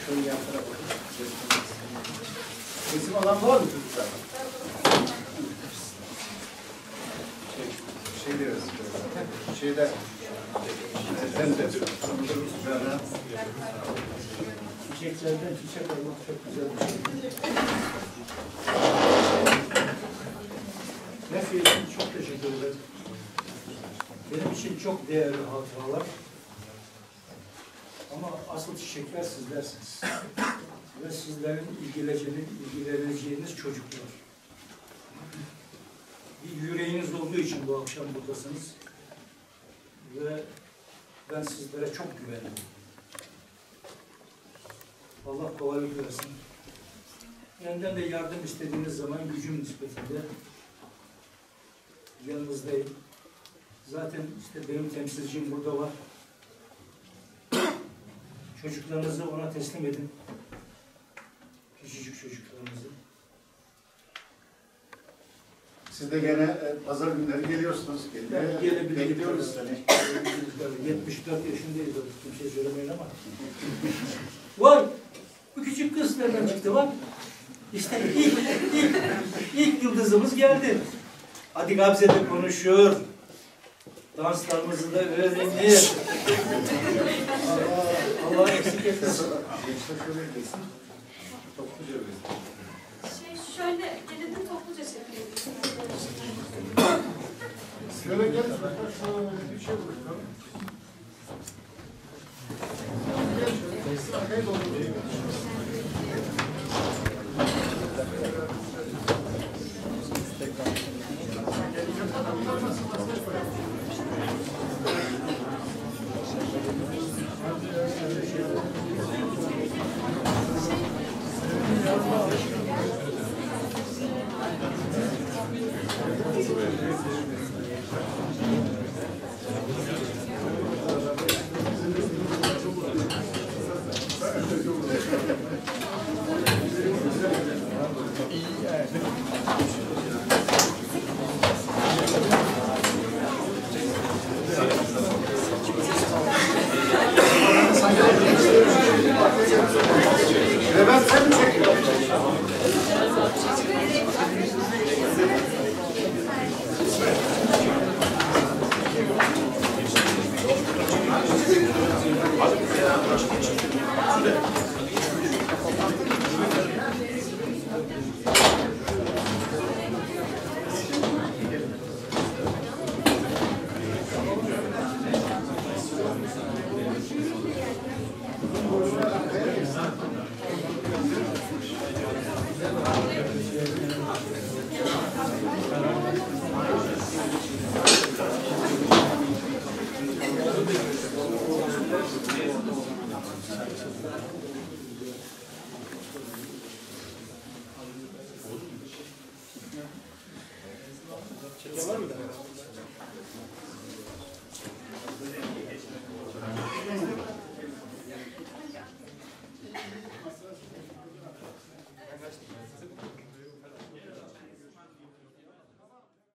D: Şöyle yan tarafa bakın. Resim alan var mı çocuklar? Şeyde ben de
A: Çiçeklerden çiçek almak çok güzel bir şey. Nefi için çok teşekkür ederim. Benim için çok değerli hatıralar. Ama asıl çiçekler sizlersiniz. Ve sizlerin ilgileneceğiniz çocuklar. Bir yüreğiniz olduğu için bu akşam buradasınız. Ve ben sizlere çok güveniyorum. Allah kolaylık versin. Benden de yardım istediğiniz zaman gücüm nispetinde yanınızdayım. Zaten işte benim temsilcim burada var. Çocuklarınızı ona teslim edin. Küçücük çocuklarınızı.
D: siz de gene pazar günleri geliyorsunuz.
A: Ben gelebilirim.
D: Bekliyoruz seni.
A: 74 yaşındayız. Kimseye söylemeyin ama. Vay! Bu küçük kız nereden çıktı bak. İşte ilk yıldızımız geldi. Hadi Gamze'de konuşuyor. Danslarımızı da öğrenir. Allah eksik etmesin.
B: Şöyle dedim topluca çekelim.
D: Şöyle gel. Şöyle bir şey bırakalım. Gel şöyle. Arkaya doğru.